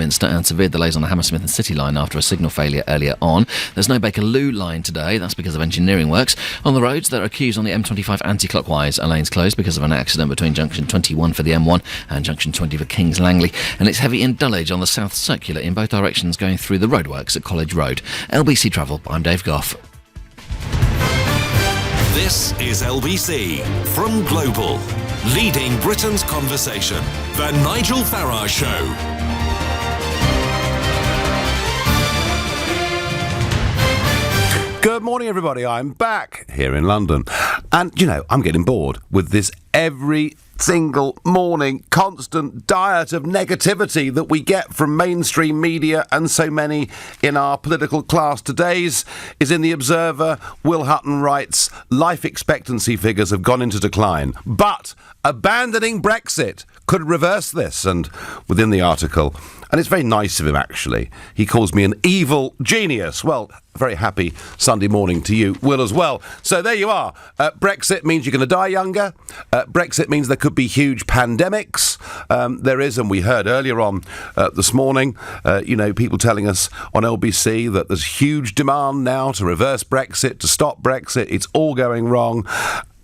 Westminster and severe delays on the Hammersmith and City line after a signal failure earlier on. There's no Bakerloo line today. That's because of engineering works. On the roads, there are queues on the M25 anti-clockwise. A lane's closed because of an accident between junction 21 for the M1 and junction 20 for Kings Langley. And it's heavy in Dulwich on the South Circular in both directions going through the roadworks at College Road. LBC Travel, I'm Dave Goff. This is LBC from Global, leading Britain's conversation. The Nigel Farage Show. Good morning, everybody. I'm back here in London. And, I'm getting bored with this every single morning constant diet of negativity that we get from mainstream media and so many in our political class. Today's is in The Observer. Will Hutton writes, life expectancy figures have gone into decline, but abandoning Brexit could reverse this. And within the article, and it's very nice of him, actually, he calls me an evil genius. Well, a very happy Sunday morning to you, Will, as well. So there you are. Brexit means you're going to die younger. Brexit means there could be huge pandemics. There is, and we heard earlier on this morning, people telling us on LBC that there's huge demand now to reverse Brexit, to stop Brexit. It's all going wrong.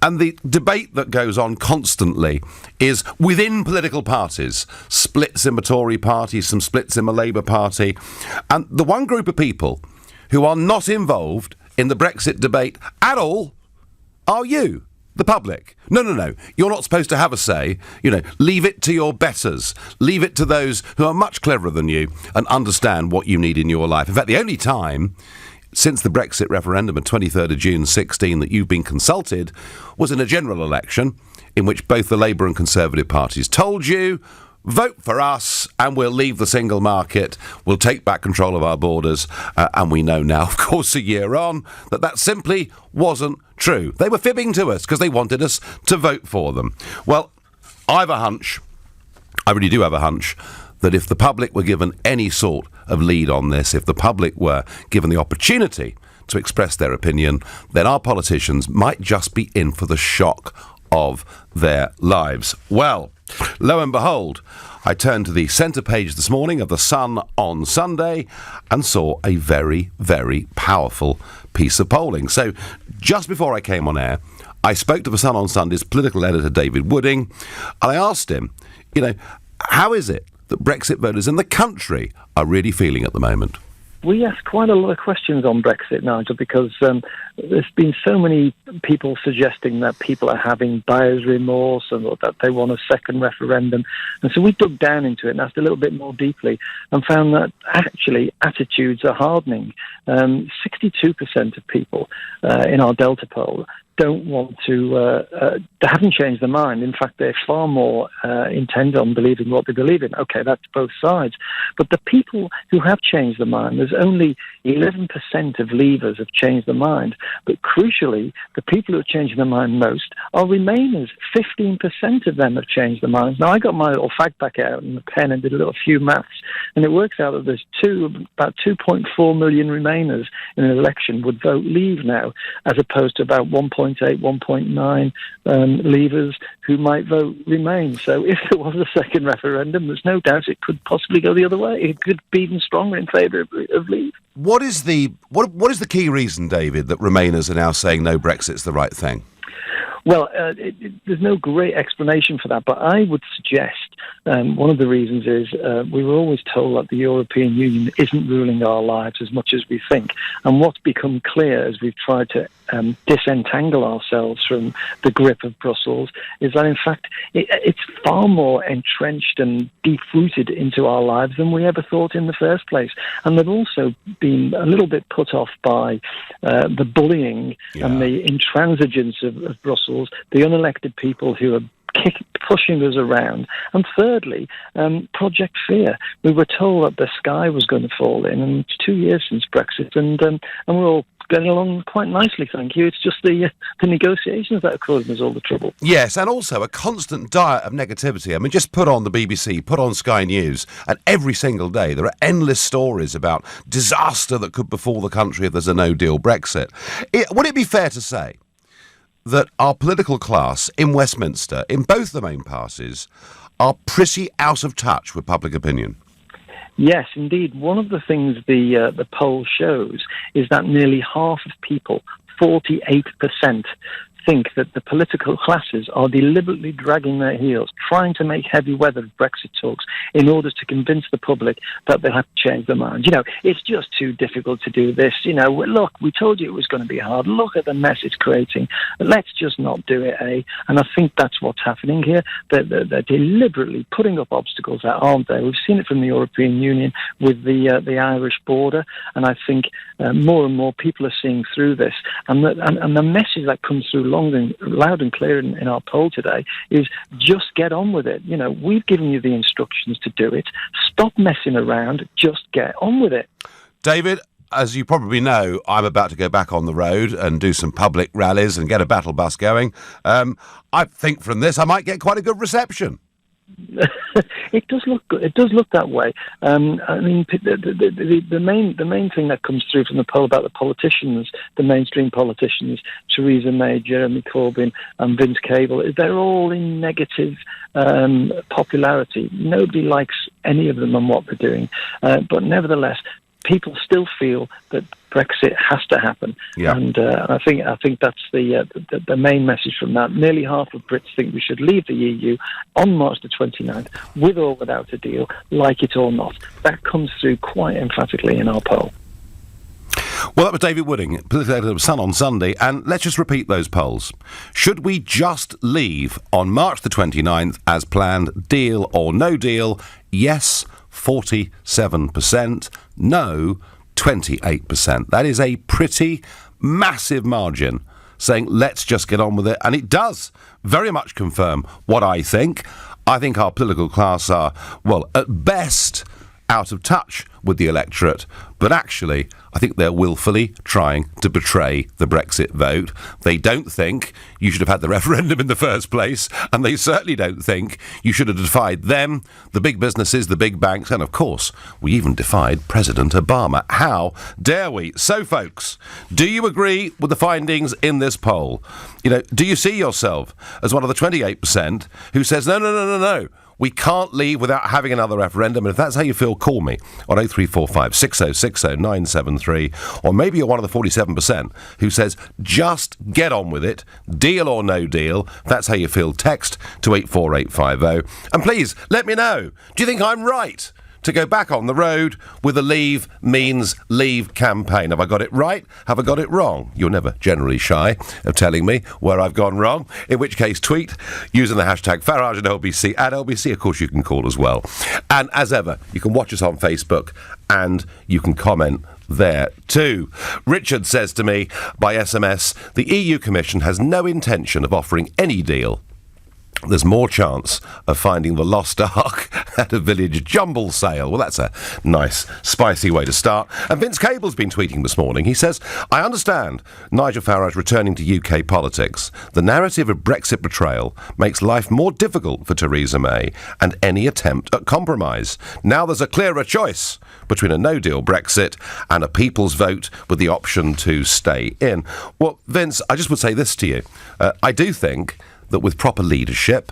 And the debate that goes on constantly is within political parties, splits in the Tory party, some splits in the Labour Party. And the one group of people who are not involved in the Brexit debate at all are you, the public. No. You're not supposed to have a say. Leave it to your betters. Leave it to those who are much cleverer than you and understand what you need in your life. In fact, the only time since the Brexit referendum on 23rd of June 16 that you've been consulted was in a general election in which both the Labour and Conservative parties told you, vote for us and we'll leave the single market, we'll take back control of our borders, and we know now, of course, a year on, that simply wasn't true. They were fibbing to us because they wanted us to vote for them. Well, I have a hunch, I really do have a hunch, that if the public were given any sort of lead on this, if the public were given the opportunity to express their opinion, then our politicians might just be in for the shock of their lives. Well, lo and behold, I turned to the centre page this morning of The Sun on Sunday and saw a very, very powerful piece of polling. So just before I came on air, I spoke to The Sun on Sunday's political editor, David Wooding, and I asked him, how is it that Brexit voters in the country are really feeling at the moment? We ask quite a lot of questions on Brexit, Nigel, because there's been so many people suggesting that people are having buyer's remorse and that they want a second referendum. And so we dug down into it and asked a little bit more deeply and found that actually attitudes are hardening. 62% of people in our Delta poll don't want to, they haven't changed their mind. In fact, they're far more intent on believing what they believe in. Okay, that's both sides. But the people who have changed their mind, there's only 11% of leavers have changed their mind. But crucially, the people who are changing their mind most are Remainers. 15% of them have changed their minds. Now, I got my little fact pack out and a pen and did a little few maths, and it works out that there's about 2.4 million Remainers in an election would vote Leave now, as opposed to about 1.9 leavers who might vote Remain. So if there was a second referendum, there's no doubt it could possibly go the other way. It could be even stronger in favour of Leave. What is the key reason, David, that Remainers are now saying no, Brexit's the right thing? Well, there's no great explanation for that, but I would suggest one of the reasons is we were always told that the European Union isn't ruling our lives as much as we think. And what's become clear as we've tried to disentangle ourselves from the grip of Brussels is that, in fact, it's far more entrenched and deep-rooted into our lives than we ever thought in the first place. And they've also been a little bit put off by the bullying and the intransigence of Brussels, the unelected people who are pushing us around. And thirdly, Project Fear. We were told that the sky was going to fall in, and it's 2 years since Brexit, and we're all getting along quite nicely, thank you. It's just the negotiations that are causing us all the trouble. Yes, and also a constant diet of negativity. I mean, just put on the BBC, put on Sky News, and every single day there are endless stories about disaster that could befall the country if there's a no-deal Brexit. Would it be fair to say that our political class in Westminster, in both the main parties, are pretty out of touch with public opinion? Yes, indeed. One of the things the poll shows is that nearly half of people, 48%, think that the political classes are deliberately dragging their heels, trying to make heavy weather of Brexit talks in order to convince the public that they have to change their mind. It's just too difficult to do this. Look, we told you it was going to be hard. Look at the mess it's creating. Let's just not do it, eh? And I think that's what's happening here. They're deliberately putting up obstacles that aren't there. We've seen it from the European Union with the Irish border, and I think more and more people are seeing through this. And the message that comes through loud and clear in our poll today is just get on with it. We've given you the instructions to do it. Stop messing around. Just get on with it. David, as you probably know, I'm about to go back on the road and do some public rallies and get a battle bus going. I think from this I might get quite a good reception. It does look good. It does look that way. I mean, the main thing that comes through from the poll about the politicians, the mainstream politicians, Theresa May, Jeremy Corbyn, and Vince Cable, is they're all in negative popularity. Nobody likes any of them and what they're doing, but nevertheless, people still feel that Brexit has to happen, and I think that's the main message from that. Nearly half of Brits think we should leave the EU on March the 29th, with or without a deal, like it or not. That comes through quite emphatically in our poll. Well, that was David Wooding, Political Editor of Sun on Sunday, and let's just repeat those polls. Should we just leave on March the 29th as planned, deal or no deal? Yes, 47%. No, 28%. That is a pretty massive margin saying let's just get on with it. And it does very much confirm what I think. I think our political class are, well, at best out of touch with the electorate, but actually I think they're willfully trying to betray the Brexit vote. They don't think you should have had the referendum in the first place, and they certainly don't think you should have defied them, the big businesses, the big banks, and of course we even defied President Obama. How dare we? So folks, do you agree with the findings in this poll? Do you see yourself as one of the 28% who says no, we can't leave without having another referendum? And if that's how you feel, call me on 0345 6060 973. Or maybe you're one of the 47% who says just get on with it, deal or no deal. If that's how you feel, text to 84850. And please let me know, do you think I'm right to go back on the road with a Leave Means Leave campaign? Have I got it right? Have I got it wrong? You're never generally shy of telling me where I've gone wrong, in which case tweet using the hashtag Farage and LBC. At LBC, of course, you can call as well. And as ever, you can watch us on Facebook and you can comment there too. Richard says to me by SMS, the EU Commission has no intention of offering any deal. There's more chance of finding the lost ark at a village jumble sale. Well, that's a nice, spicy way to start. And Vince Cable's been tweeting this morning. He says, I understand Nigel Farage returning to UK politics. The narrative of Brexit betrayal makes life more difficult for Theresa May and any attempt at compromise. Now there's a clearer choice between a no-deal Brexit and a people's vote with the option to stay in. Well, Vince, I just would say this to you. I do think that with proper leadership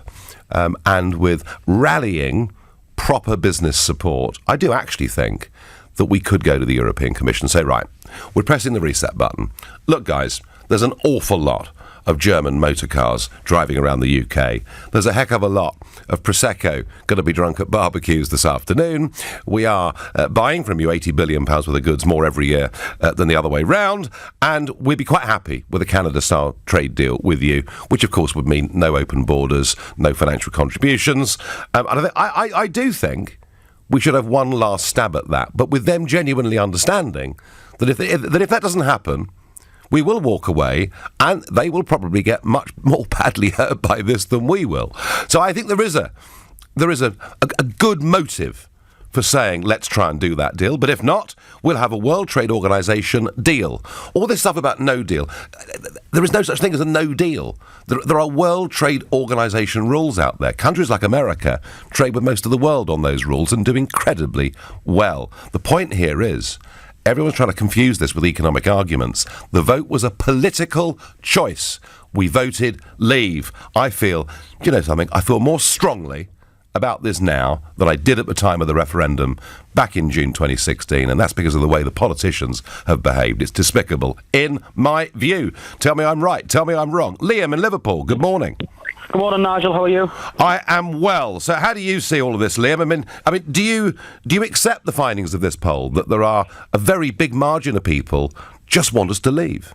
and with rallying proper business support, I do actually think that we could go to the European Commission and say, right, we're pressing the reset button. Look, guys, there's an awful lot of German motor cars driving around the UK. There's a heck of a lot of Prosecco going to be drunk at barbecues this afternoon. We are buying from you £80 billion worth of goods more every year than the other way round, and we'd be quite happy with a Canada-style trade deal with you, which of course would mean no open borders, no financial contributions. And I do think we should have one last stab at that, but with them genuinely understanding that if that doesn't happen, we will walk away, and they will probably get much more badly hurt by this than we will. So I think there is a good motive for saying let's try and do that deal. But if not, we'll have a World Trade Organization deal. All this stuff about no deal, there is no such thing as a no deal. There are World Trade Organization rules out there. Countries like America trade with most of the world on those rules and do incredibly well. The point here is, everyone's trying to confuse this with economic arguments. The vote was a political choice. We voted leave. I feel, do you know something? I feel more strongly about this now than I did at the time of the referendum back in June 2016, and that's because of the way the politicians have behaved. It's despicable, in my view. Tell me I'm right, tell me I'm wrong. Liam in Liverpool, good morning. Good morning, Nigel. How are you? I am well. So how do you see all of this, Liam? I mean, do you accept the findings of this poll, that there are a very big margin of people just want us to leave?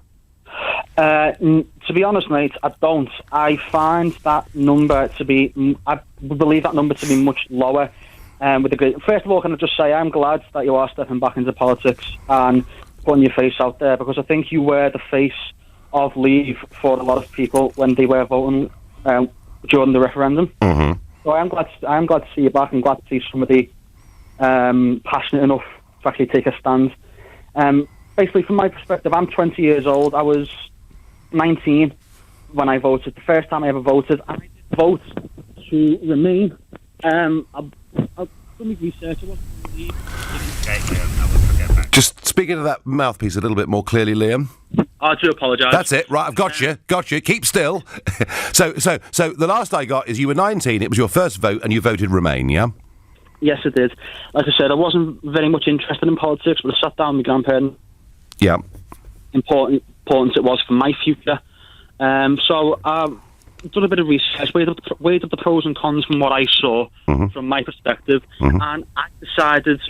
To be honest, mate, I don't. I find that number to be... I believe that number to be much lower. First of all, can I just say I'm glad that you are stepping back into politics and putting your face out there, because I think you were the face of Leave for a lot of people when they were voting during the referendum. Mm-hmm. So I am glad to see you back, and glad to see somebody passionate enough to actually take a stand. Basically, from my perspective, I'm 20 years old. I was 19 when I voted. The first time I ever voted, and I did vote to Remain. I've done my research. I wasn't going to leave. Just speak into that mouthpiece a little bit more clearly, Liam. I do apologise. That's it. Right, I've got you. Keep still. So the last I got is you were 19. It was your first vote, and you voted Remain. Yeah. Yes, I did. Like I said, I wasn't very much interested in politics, but I sat down with my grandparents. Yeah. Important it was for my future. So I've done a bit of research, weighed up the pros and cons from what I saw from my perspective, and I decided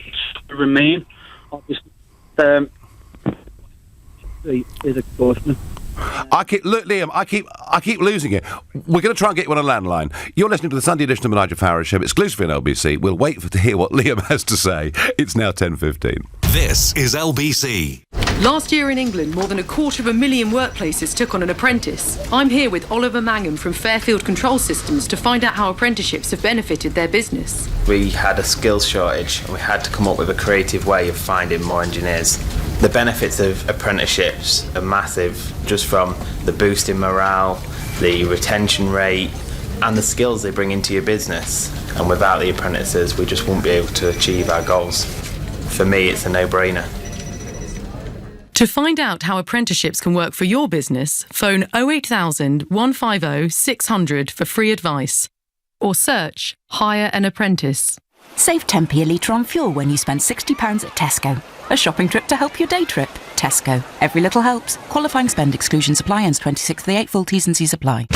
to Remain. Obviously, is exhausting. Liam, I keep losing it. We're going to try and get you on a landline. You're listening to the Sunday edition of the Nigel Farage Show, exclusively on LBC. We'll wait to hear what Liam has to say. It's now 10:15. This is LBC. Last year in England, more than 250,000 workplaces took on an apprentice. I'm here with Oliver Mangham from Fairfield Control Systems to find out how apprenticeships have benefited their business. We had a skills shortage and we had to come up with a creative way of finding more engineers. The benefits of apprenticeships are massive, just from the boost in morale, the retention rate, and the skills they bring into your business. And without the apprentices, we just won't be able to achieve our goals. For me, it's a no-brainer. To find out how apprenticeships can work for your business, phone 08000 150 600 for free advice. Or search Hire an Apprentice. Save 10p a litre on fuel when you spend £60 at Tesco. A shopping trip to help your day trip. Tesco. Every little helps. Qualifying spend exclusions apply. Ends 26th of the 8th. Full T's and C's apply.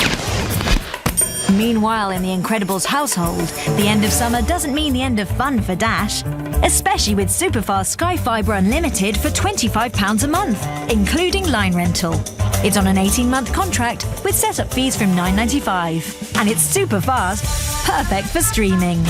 Meanwhile, in the Incredibles household, the end of summer doesn't mean the end of fun for Dash. Especially with Superfast Sky Fibre Unlimited for £25 a month, including line rental. It's on an 18-month contract with set-up fees from $9.95. And it's super fast, perfect for streaming.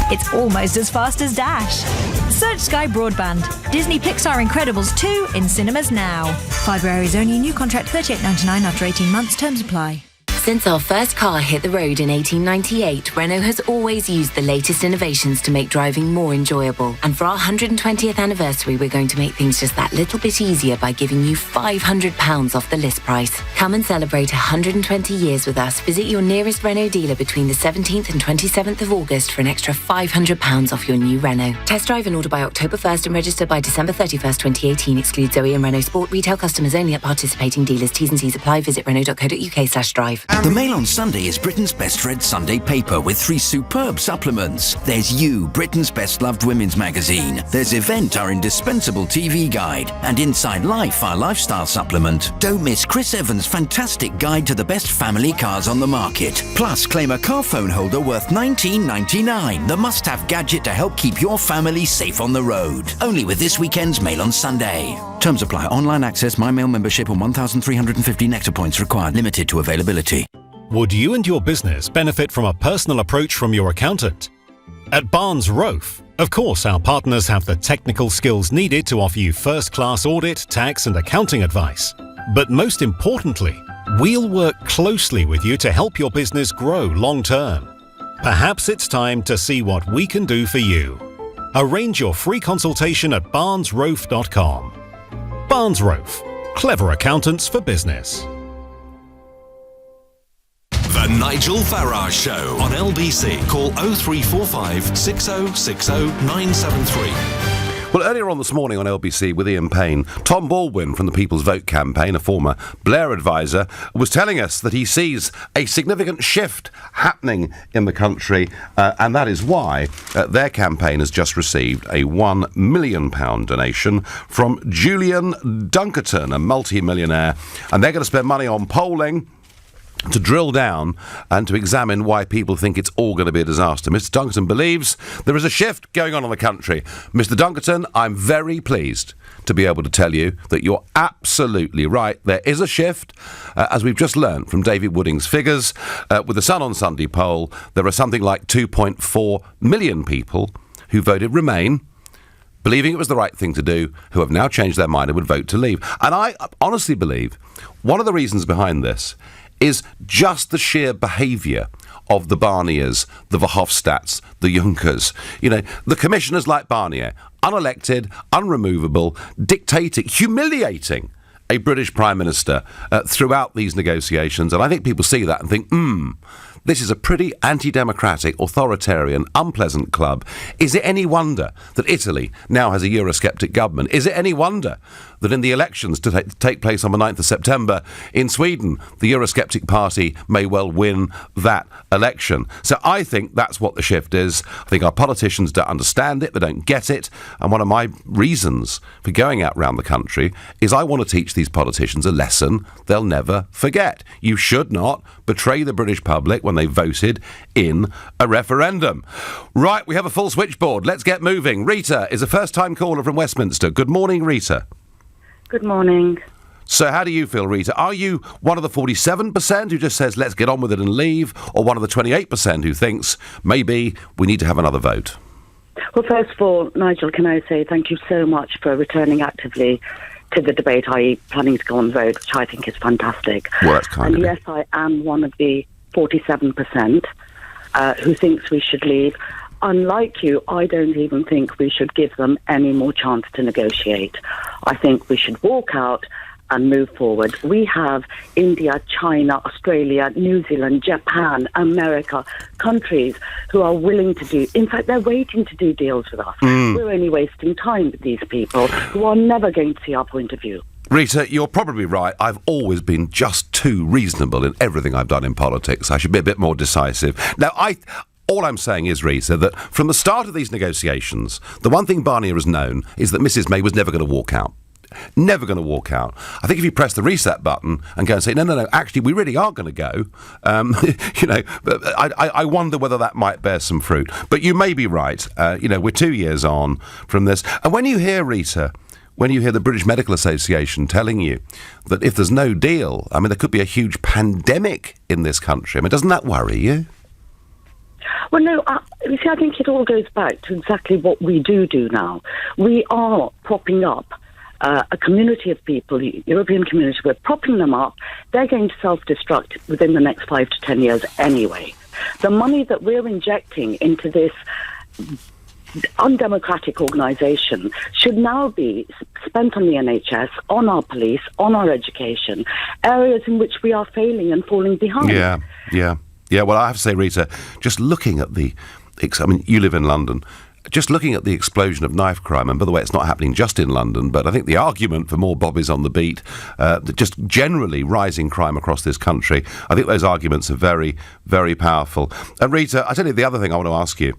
It's almost as fast as Dash. Search Sky Broadband. Disney Pixar Incredibles 2 in cinemas now. Fibre areas only. New contract $38.99 after 18 months. Terms apply. Since our first car hit the road in 1898, Renault has always used the latest innovations to make driving more enjoyable. And for our 120th anniversary, we're going to make things just that little bit easier by giving you £500 off the list price. Come and celebrate 120 years with us. Visit your nearest Renault dealer between the 17th and 27th of August for an extra £500 off your new Renault. Test drive and order by October 1st and register by December 31st, 2018. Excludes Zoe and Renault Sport. Retail customers only at participating dealers. T's and C's apply. Visit Renault.co.uk/drive. The Mail on Sunday is Britain's best read Sunday paper with 3 superb supplements. There's You, Britain's best loved women's magazine. There's Event, our indispensable TV guide. And Inside Life, our lifestyle supplement. Don't miss Chris Evans' fantastic guide to the best family cars on the market. Plus, claim a car phone holder worth $19.99. The must-have gadget to help keep your family safe on the road. Only with this weekend's Mail on Sunday. Terms apply. Online access, My Mail membership and 1,350 Nectar points required. Limited to availability. Would you and your business benefit from a personal approach from your accountant? At Barnes Rofe, of course, our partners have the technical skills needed to offer you first-class audit, tax and accounting advice. But most importantly, we'll work closely with you to help your business grow long-term. Perhaps it's time to see what we can do for you. Arrange your free consultation at barnesrofe.com. Barnes Rofe, clever accountants for business. The Nigel Farage Show on LBC. Call 0345 6060 973. Well, earlier on this morning on LBC with Ian Payne, Tom Baldwin from the People's Vote campaign, a former Blair advisor, was telling us that he sees a significant shift happening in the country, and that is why their campaign has just received a £1 million donation from Julian Dunkerton, a multi-millionaire, and they're going to spend money on polling to drill down and to examine why people think it's all going to be a disaster. Mr. Dunkerton believes there is a shift going on in the country. Mr. Dunkerton, I'm very pleased to be able to tell you that you're absolutely right. There is a shift. As we've just learned from David Wooding's figures, with the Sun on Sunday poll, there are something like 2.4 million people who voted Remain, believing it was the right thing to do, who have now changed their mind and would vote to leave. And I honestly believe one of the reasons behind this is just the sheer behaviour of the Barniers, the Verhofstadts, the Junckers. You know, the commissioners like Barnier, unelected, unremovable, dictating, humiliating a British Prime Minister throughout these negotiations. And I think people see that and think, this is a pretty anti-democratic, authoritarian, unpleasant club. Is it any wonder that Italy now has a Eurosceptic government? Is it any wonder that in the elections to take place on the 9th of September in Sweden, the Eurosceptic party may well win that election? So I think that's what the shift is. I think our politicians don't understand it, they don't get it. And one of my reasons for going out around the country is I want to teach these politicians a lesson they'll never forget. You should not betray the British public when they voted in a referendum. Right, we have a full switchboard. Let's get moving. Rita is a first-time caller from Westminster. Good morning, Rita. Good morning. So how do you feel, Rita? Are you one of the 47% who just says, let's get on with it and leave, or one of the 28% who thinks maybe we need to have another vote? Well, first of all, Nigel, can I say thank you so much for returning actively to the debate, i.e. planning to go on vote, which I think is fantastic. Well, that's kind of you. Yes, I am one of the 47% who thinks we should leave. Unlike you, I don't even think we should give them any more chance to negotiate. I think we should walk out and move forward. We have India, China, Australia, New Zealand, Japan, America, countries who are willing to do, in fact, they're waiting to do deals with us. We're only wasting time with these people who are never going to see our point of view. Rita, you're probably right. I've always been just too reasonable in everything I've done in politics. I should be a bit more decisive. Now, all I'm saying is, Rita, that from the start of these negotiations, the one thing Barnier has known is that Mrs May was never going to walk out. Never going to walk out. I think if you press the reset button and go and say, no, actually, we really are going to go, I wonder whether that might bear some fruit. But you may be right. We're 2 years on from this. And when you hear, Rita, when you hear the British Medical Association telling you that if there's no deal, I mean, there could be a huge pandemic in this country. I mean, doesn't that worry you? Well, no, you see, I think it all goes back to exactly what we do now. We are propping up a community of people, European community, we're propping them up. They're going to self-destruct within the next 5 to 10 years anyway. The money that we're injecting into this undemocratic organisation should now be spent on the NHS, on our police, on our education, areas in which we are failing and falling behind. Yeah, well, I have to say, Rita, just looking at you live in London, just looking at the explosion of knife crime, and by the way, it's not happening just in London, but I think the argument for more bobbies on the beat, just generally rising crime across this country, I think those arguments are very, very powerful. And Rita, I tell you the other thing I want to ask you,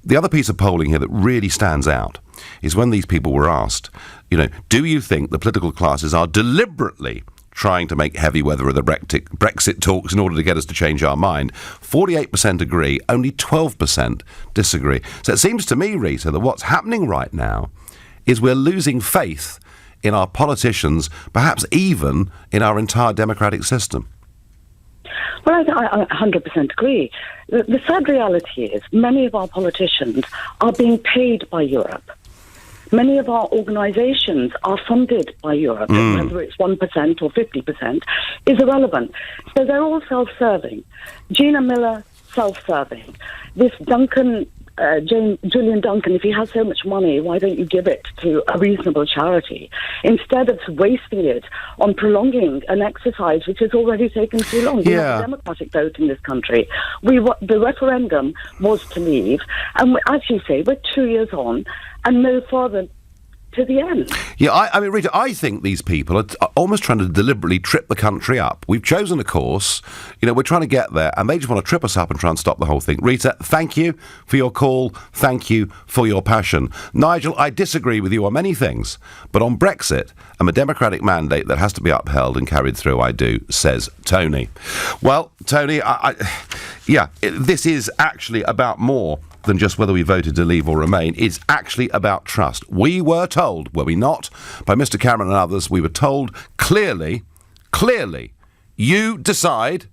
the other piece of polling here that really stands out is when these people were asked, do you think the political classes are deliberately trying to make heavy weather of the Brexit talks in order to get us to change our mind? 48% agree, only 12% disagree. So it seems to me, Rita, that what's happening right now is we're losing faith in our politicians, perhaps even in our entire democratic system. Well, I 100% agree. The sad reality is many of our politicians are being paid by Europe. Many of our organisations are funded by Europe, whether it's 1% or 50% is irrelevant. So they're all self-serving. Gina Miller, self-serving. This Julian Duncan, if he has so much money, why don't you give it to a reasonable charity instead of wasting it on prolonging an exercise which has already taken too long? We have a democratic vote in this country. The referendum was to leave, and as you say, we're 2 years on, and no further to the end. Yeah, I mean, Rita, I think these people are almost trying to deliberately trip the country up. We've chosen a course, we're trying to get there, and they just want to trip us up and try and stop the whole thing. Rita, thank you for your call. Thank you for your passion. Nigel, I disagree with you on many things, but on Brexit and the democratic mandate that has to be upheld and carried through, I do, says Tony. Well, Tony, this is actually about more than just whether we voted to leave or remain. It's actually about trust. We were told, were we not, by Mr. Cameron and others, we were told clearly, you decide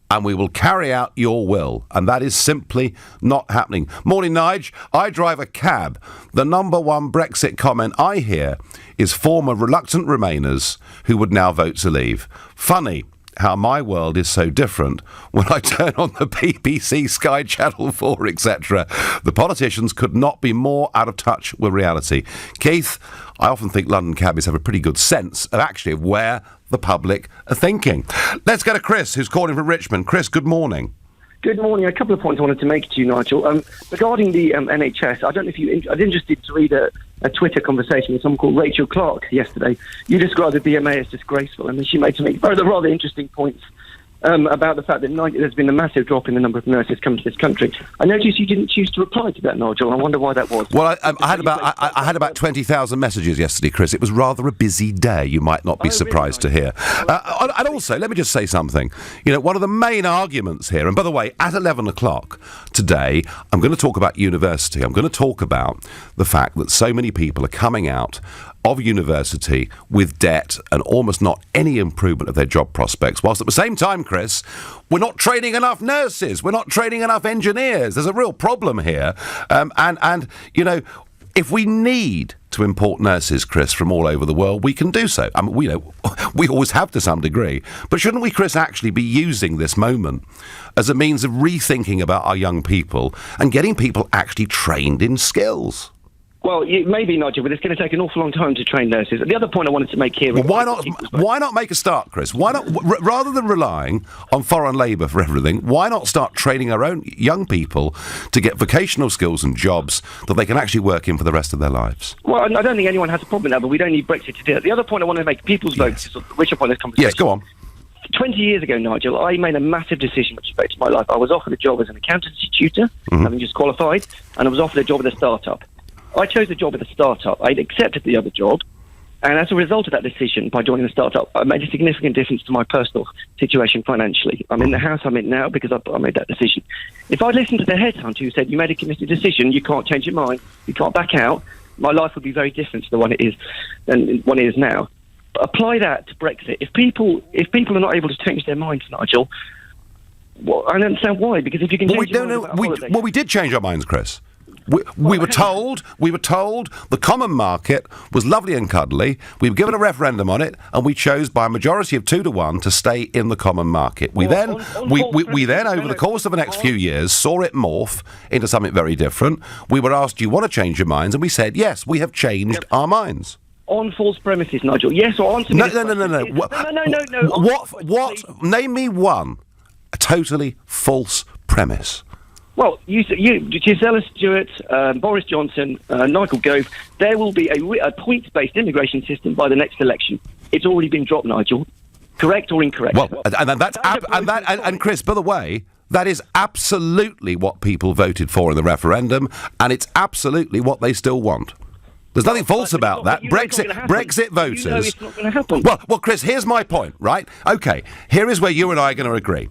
and we will carry out your will. And that is simply not happening. Morning, Nige. I drive a cab. The number one Brexit comment I hear is former reluctant Remainers who would now vote to leave. Funny how my world is so different when I turn on the BBC, Sky Channel 4, etc. The politicians could not be more out of touch with reality. Keith, I often think London cabbies have a pretty good sense of where the public are thinking. Let's go to Chris, who's calling from Richmond. Chris, good morning. Good morning. A couple of points I wanted to make to you, Nigel. Regarding the NHS, I don't know if I was interested to read a Twitter conversation with someone called Rachel Clark yesterday. You described the BMA as disgraceful, and then she made some rather interesting points about the fact that there's been a massive drop in the number of nurses coming to this country. I noticed you didn't choose to reply to that, Nigel. I wonder why that was. Well, I had about 20,000 messages yesterday, Chris. It was rather a busy day. You might not be surprised to hear. And also, let me just say something. One of the main arguments here, and by the way, at 11 o'clock today, I'm going to talk about university. I'm going to talk about the fact that so many people are coming out of university with debt and almost not any improvement of their job prospects, whilst at the same time, Chris, we're not training enough nurses, we're not training enough engineers. There's a real problem here. If we need to import nurses, Chris, from all over the world, we can do so. I mean, we always have to some degree. But shouldn't we, Chris, actually be using this moment as a means of rethinking about our young people and getting people actually trained in skills? Well, maybe, Nigel, but it's going to take an awful long time to train nurses. The other point I wanted to make here... Well, why not make a start, Chris? Why not, rather than relying on foreign labour for everything, why not start training our own young people to get vocational skills and jobs that they can actually work in for the rest of their lives? Well, I don't think anyone has a problem with that, but we don't need Brexit to do it. The other point I want to make, people's votes, is which upon this conversation. Yes, go on. 20 years ago, Nigel, I made a massive decision which affected my life. I was offered a job as an accountancy tutor, having just qualified, and I was offered a job at a start-up. I chose the job at a start-up. I'd accepted the other job, and as a result of that decision, by joining the start-up, I made a significant difference to my personal situation financially. I'm in the house I'm in now because I made that decision. If I'd listened to the headhunter who said, you made a committed decision, you can't change your mind, you can't back out, my life would be very different to the one it is than one it is now. But apply that to Brexit. If people are not able to change their minds, Nigel, well, I don't understand why, because if you can change your mind about holiday... Well, we did change our minds, Chris. We were told the common market was lovely and cuddly. We were given a referendum on it, and we chose by a majority of 2-1 to stay in the common market. We then, over the course of the next few years, saw it morph into something very different. We were asked, "Do you want to change your minds?" And we said, "Yes, we have changed our minds." On false premises, Nigel. Yes, or answer me. No. What? Name me one totally false premise. Well, Gisela Stewart, Boris Johnson, Nigel Gove, there will be a points-based immigration system by the next election. It's already been dropped, Nigel. Correct or incorrect? Well, and Chris, by the way, that is absolutely what people voted for in the referendum, and it's absolutely what they still want. There's nothing false about that. Brexit voters... You know it's not going to happen. Well, Chris, here's my point, right? OK, here is where you and I are going to agree.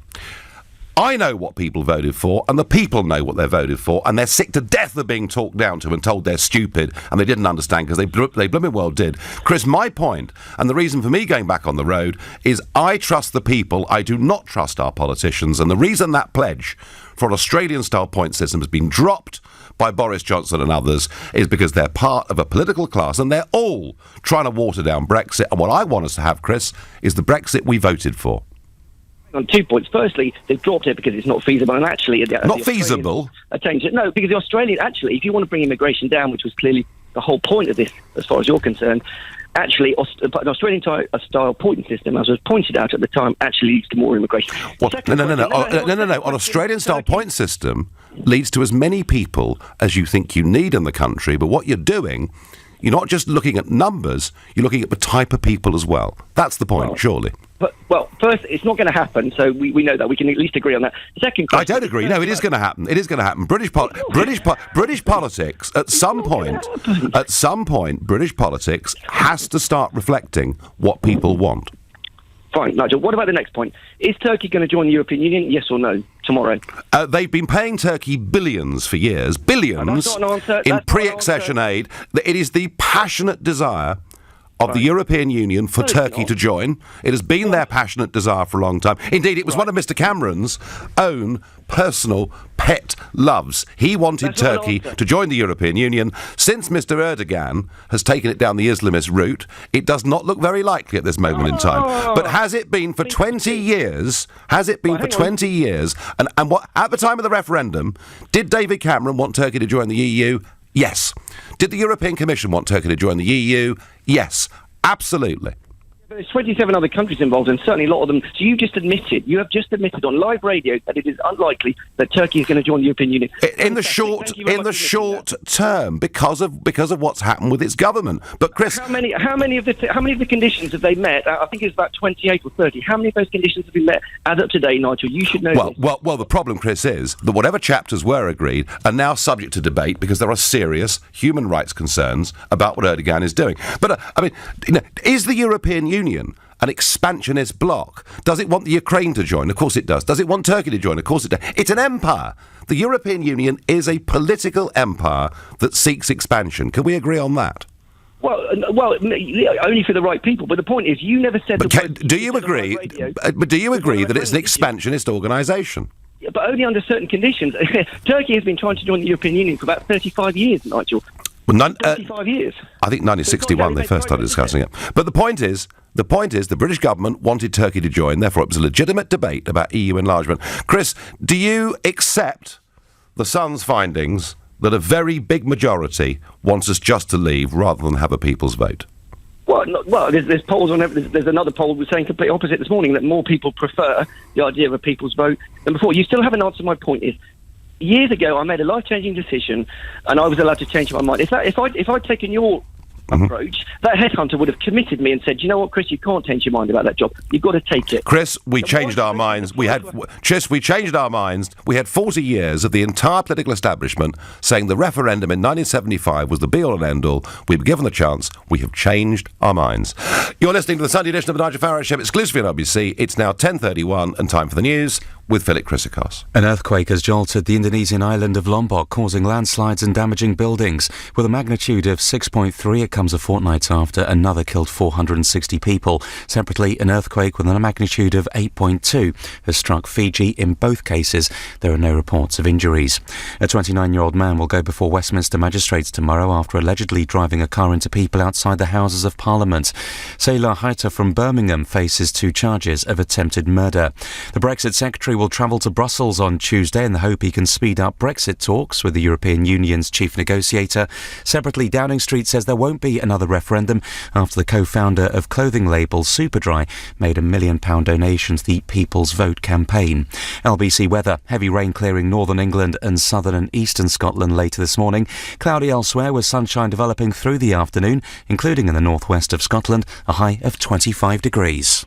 I know what people voted for, and the people know what they voted for, and they're sick to death of being talked down to and told they're stupid, and they didn't understand because they blooming well did. Chris, my point, and the reason for me going back on the road, is I trust the people, I do not trust our politicians, and the reason that pledge for an Australian-style point system has been dropped by Boris Johnson and others is because they're part of a political class, and they're all trying to water down Brexit, and what I want us to have, Chris, is the Brexit we voted for. On 2 points. Firstly, they've dropped it because it's not feasible, and actually... Not feasible? Changed it. No, because the Australian... Actually, if you want to bring immigration down, which was clearly the whole point of this, as far as you're concerned, actually, an Australian-style point system, as was pointed out at the time, actually leads to more immigration. What? No. An Australian-style point system leads to as many people as you think you need in the country, but what you're doing you're not just looking at numbers, you're looking at the type of people as well. That's the point, surely. Well, first, it's not going to happen, so we know that. We can at least agree on that. Second question... I don't agree. No, it is going to happen. It is going to happen. British politics, at some point, British politics has to start reflecting what people want. Fine, Nigel. What about the next point? Is Turkey going to join the European Union, yes or no, tomorrow? They've been paying Turkey billions for years. Billions in pre-accession aid. It is the passionate desire of the European Union for Turkey to join. It has been their passionate desire for a long time. Indeed, it was one of Mr Cameron's own personal pet loves. He wanted Turkey to join the European Union. Since Mr Erdogan has taken it down the Islamist route, it does not look very likely at this moment in time. But has it been for 20 years? Has it been for 20 years? And what at the time of the referendum, did David Cameron want Turkey to join the EU? Yes. Did the European Commission want Turkey to join the EU? Yes, absolutely. There's 27 other countries involved, and certainly a lot of them. So you have just admitted on live radio that it is unlikely that Turkey is going to join the European Union. In the short term, because of what's happened with its government. But Chris, how many of the conditions have they met? I think it's about 28 or 30. How many of those conditions have been met as of today, Nigel? You should know. Well, the problem, Chris, is that whatever chapters were agreed are now subject to debate because there are serious human rights concerns about what Erdogan is doing. But is the European Union an expansionist bloc? Does it want the Ukraine to join? Of course it does. Does it want Turkey to join? Of course it does. It's an empire. The European Union is a political empire that seeks expansion. Can we agree on that? Well, only for the right people. But the point is, you never said... Do you agree that it's an expansionist organisation? Yeah, but only under certain conditions. Turkey has been trying to join the European Union for about 35 years, Nigel. 35 years. I think 1961 they first started discussing it. But the point is the British government wanted Turkey to join, therefore it was a legitimate debate about EU enlargement. Chris, do you accept the Sun's findings that a very big majority wants us just to leave rather than have a people's vote? Well, there's polls on everything. There's another poll saying complete opposite this morning, that more people prefer the idea of a people's vote than before. You still haven't answered my point. Years ago, I made a life-changing decision, and I was allowed to change my mind. If I'd taken your approach, that headhunter would have committed me and said, "You know what, Chris, you can't change your mind about that job. You've got to take it." Chris, we changed our minds. We changed our minds. We had 40 years of the entire political establishment saying the referendum in 1975 was the be-all and end-all. We were given the chance. We have changed our minds. You're listening to the Sunday edition of the Nigel Farage Show, exclusively on LBC. It's now 10:31 and time for the news with Philip Chrysikos. An earthquake has jolted the Indonesian island of Lombok, causing landslides and damaging buildings. With a magnitude of 6.3, it comes a fortnight after another killed 460 people. Separately, an earthquake with a magnitude of 8.2 has struck Fiji. In both cases, there are no reports of injuries. A 29-year-old man will go before Westminster magistrates tomorrow after allegedly driving a car into people outside the Houses of Parliament. Sailor Haita from Birmingham faces 2 charges of attempted murder. The Brexit secretary will travel to Brussels on Tuesday in the hope he can speed up Brexit talks with the European Union's chief negotiator. Separately, Downing Street says there won't be another referendum after the co-founder of clothing label Superdry made a £1 million donation to the People's Vote campaign. LBC weather: heavy rain clearing northern England and southern and eastern Scotland later this morning. Cloudy elsewhere with sunshine developing through the afternoon, including in the northwest of Scotland, a high of 25 degrees.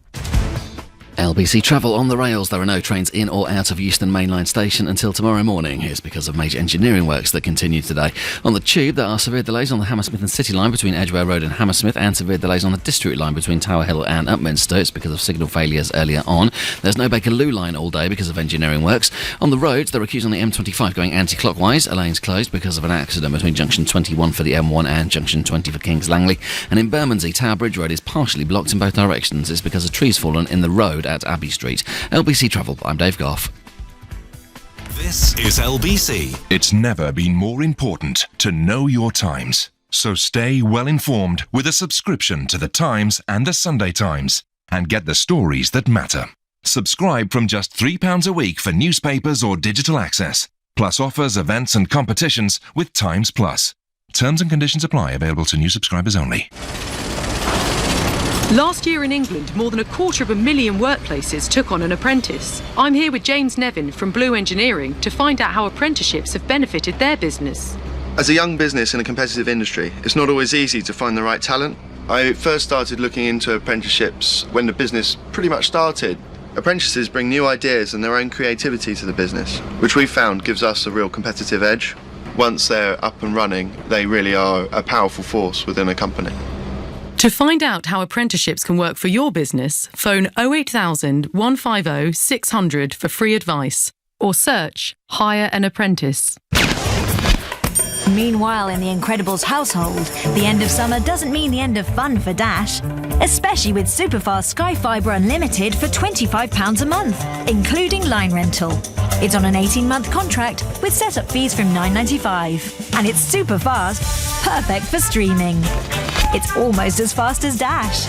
LBC travel on the rails. There are no trains in or out of Euston Mainline Station until tomorrow morning. It's because of major engineering works that continue today. On the Tube, there are severe delays on the Hammersmith and City line between Edgware Road and Hammersmith, and severe delays on the District line between Tower Hill and Upminster. It's because of signal failures earlier on. There's no Bakerloo line all day because of engineering works. On the roads, there are queues on the M25 going anti-clockwise. A lane's closed because of an accident between junction 21 for the M1 and junction 20 for Kings Langley. And in Bermondsey, Tower Bridge Road is partially blocked in both directions. It's because of trees fallen in the road at Abbey Street. LBC Travel, I'm Dave Goff. This is LBC. It's never been more important to know your Times. So stay well informed with a subscription to The Times and The Sunday Times and get the stories that matter. Subscribe from just £3 a week for newspapers or digital access, plus offers, events and competitions with Times Plus. Terms and conditions apply. Available to new subscribers only. Last year in England, more than 250,000 workplaces took on an apprentice. I'm here with James Nevin from Blue Engineering to find out how apprenticeships have benefited their business. As a young business in a competitive industry, it's not always easy to find the right talent. I first started looking into apprenticeships when the business pretty much started. Apprentices bring new ideas and their own creativity to the business, which we found gives us a real competitive edge. Once they're up and running, they really are a powerful force within a company. To find out how apprenticeships can work for your business, phone 08000 150 600 for free advice or search Hire an Apprentice. Meanwhile, in the Incredibles household, the end of summer doesn't mean the end of fun for Dash. Especially with superfast Sky Fibre Unlimited for £25 a month, including line rental. It's on an 18-month contract with set-up fees from $9.95. And it's super fast, perfect for streaming. It's almost as fast as Dash.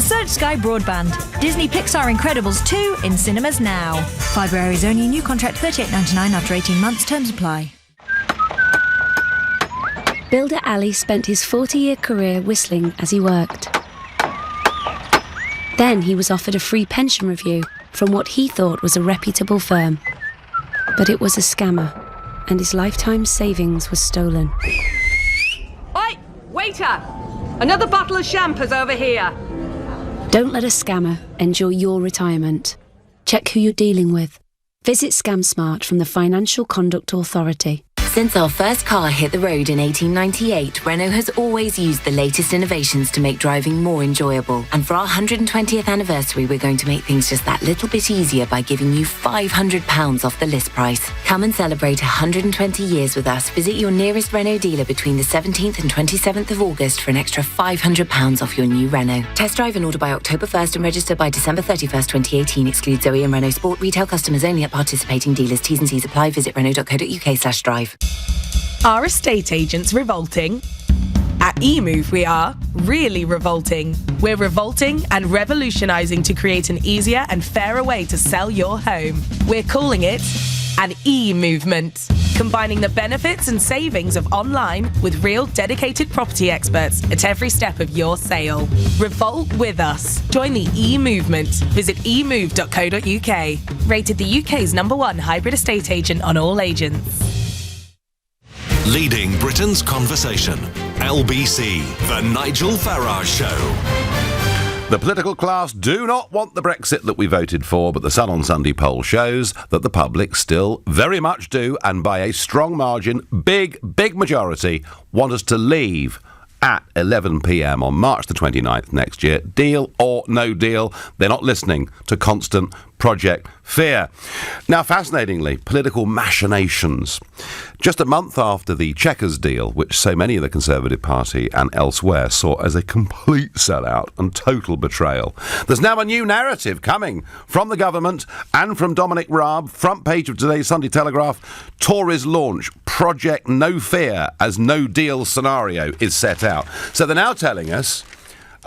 Search Sky Broadband. Disney Pixar Incredibles 2 in cinemas now. Fibre areas only. New contract $38.99 after 18 months. Terms apply. Builder Ali spent his 40-year career whistling as he worked. Then he was offered a free pension review from what he thought was a reputable firm. But it was a scammer, and his lifetime savings was stolen. Oi! Waiter! Another bottle of champers over here. Don't let a scammer enjoy your retirement. Check who you're dealing with. Visit ScamSmart from the Financial Conduct Authority. Since our first car hit the road in 1898, Renault has always used the latest innovations to make driving more enjoyable. And for our 120th anniversary, we're going to make things just that little bit easier by giving you £500 off the list price. Come and celebrate 120 years with us. Visit your nearest Renault dealer between the 17th and 27th of August for an extra £500 off your new Renault. Test drive and order by October 1st and register by December 31st, 2018. Excludes Zoe and Renault Sport. Retail customers only at participating dealers. T's and C's apply. Visit Renault.co.uk/drive. Are estate agents revolting? At eMove we are really revolting. We're revolting and revolutionising to create an easier and fairer way to sell your home. We're calling it an e-movement, combining the benefits and savings of online with real dedicated property experts at every step of your sale. Revolt with us. Join the e-movement. Visit emove.co.uk. Rated the UK's #1 hybrid estate agent on all agents. Leading Britain's conversation. LBC, The Nigel Farage Show. The political class do not want the Brexit that we voted for, but the Sun on Sunday poll shows that the public still very much do, and by a strong margin, big majority, want us to leave at 11 p.m. on March the 29th next year. Deal or no deal, they're not listening to constant Project Fear. Now, fascinatingly, political machinations. Just a month after the Chequers deal, which so many of the Conservative Party and elsewhere saw as a complete sellout and total betrayal, there's now a new narrative coming from the government and from Dominic Raab. Front page of today's Sunday Telegraph. Tories launch Project No Fear as no deal scenario is set out. So they're now telling us,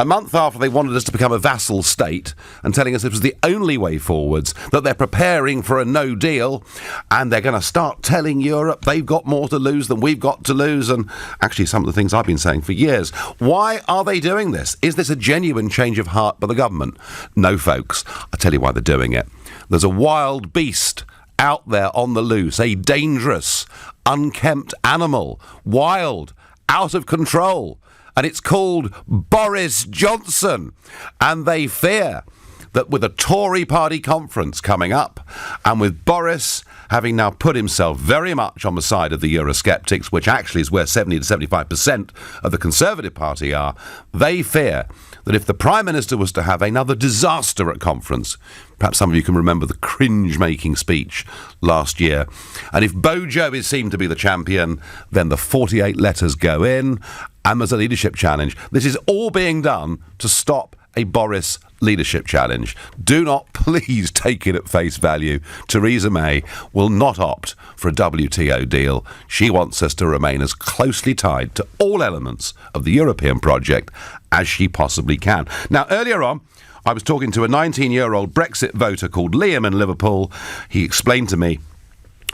a month after they wanted us to become a vassal state and telling us it was the only way forwards, that they're preparing for a no deal and they're going to start telling Europe they've got more to lose than we've got to lose, and actually some of the things I've been saying for years. Why are they doing this? Is this a genuine change of heart by the government? No, folks. I'll tell you why they're doing it. There's a wild beast out there on the loose, a dangerous, unkempt animal, wild, out of control. And it's called Boris Johnson. And they fear that with a Tory party conference coming up, and with Boris having now put himself very much on the side of the Eurosceptics, which actually is where 70 to 75% of the Conservative Party are, they fear that if the Prime Minister was to have another disaster at conference, perhaps some of you can remember the cringe-making speech last year, and if Bojo is seen to be the champion, then the 48 letters go in, and there's a leadership challenge. This is all being done to stop a Boris leadership challenge. Do not please take it at face value. Theresa May will not opt for a WTO deal. She wants us to remain as closely tied to all elements of the European project as she possibly can. Now, earlier on, I was talking to a 19-year-old Brexit voter called Liam in Liverpool. He explained to me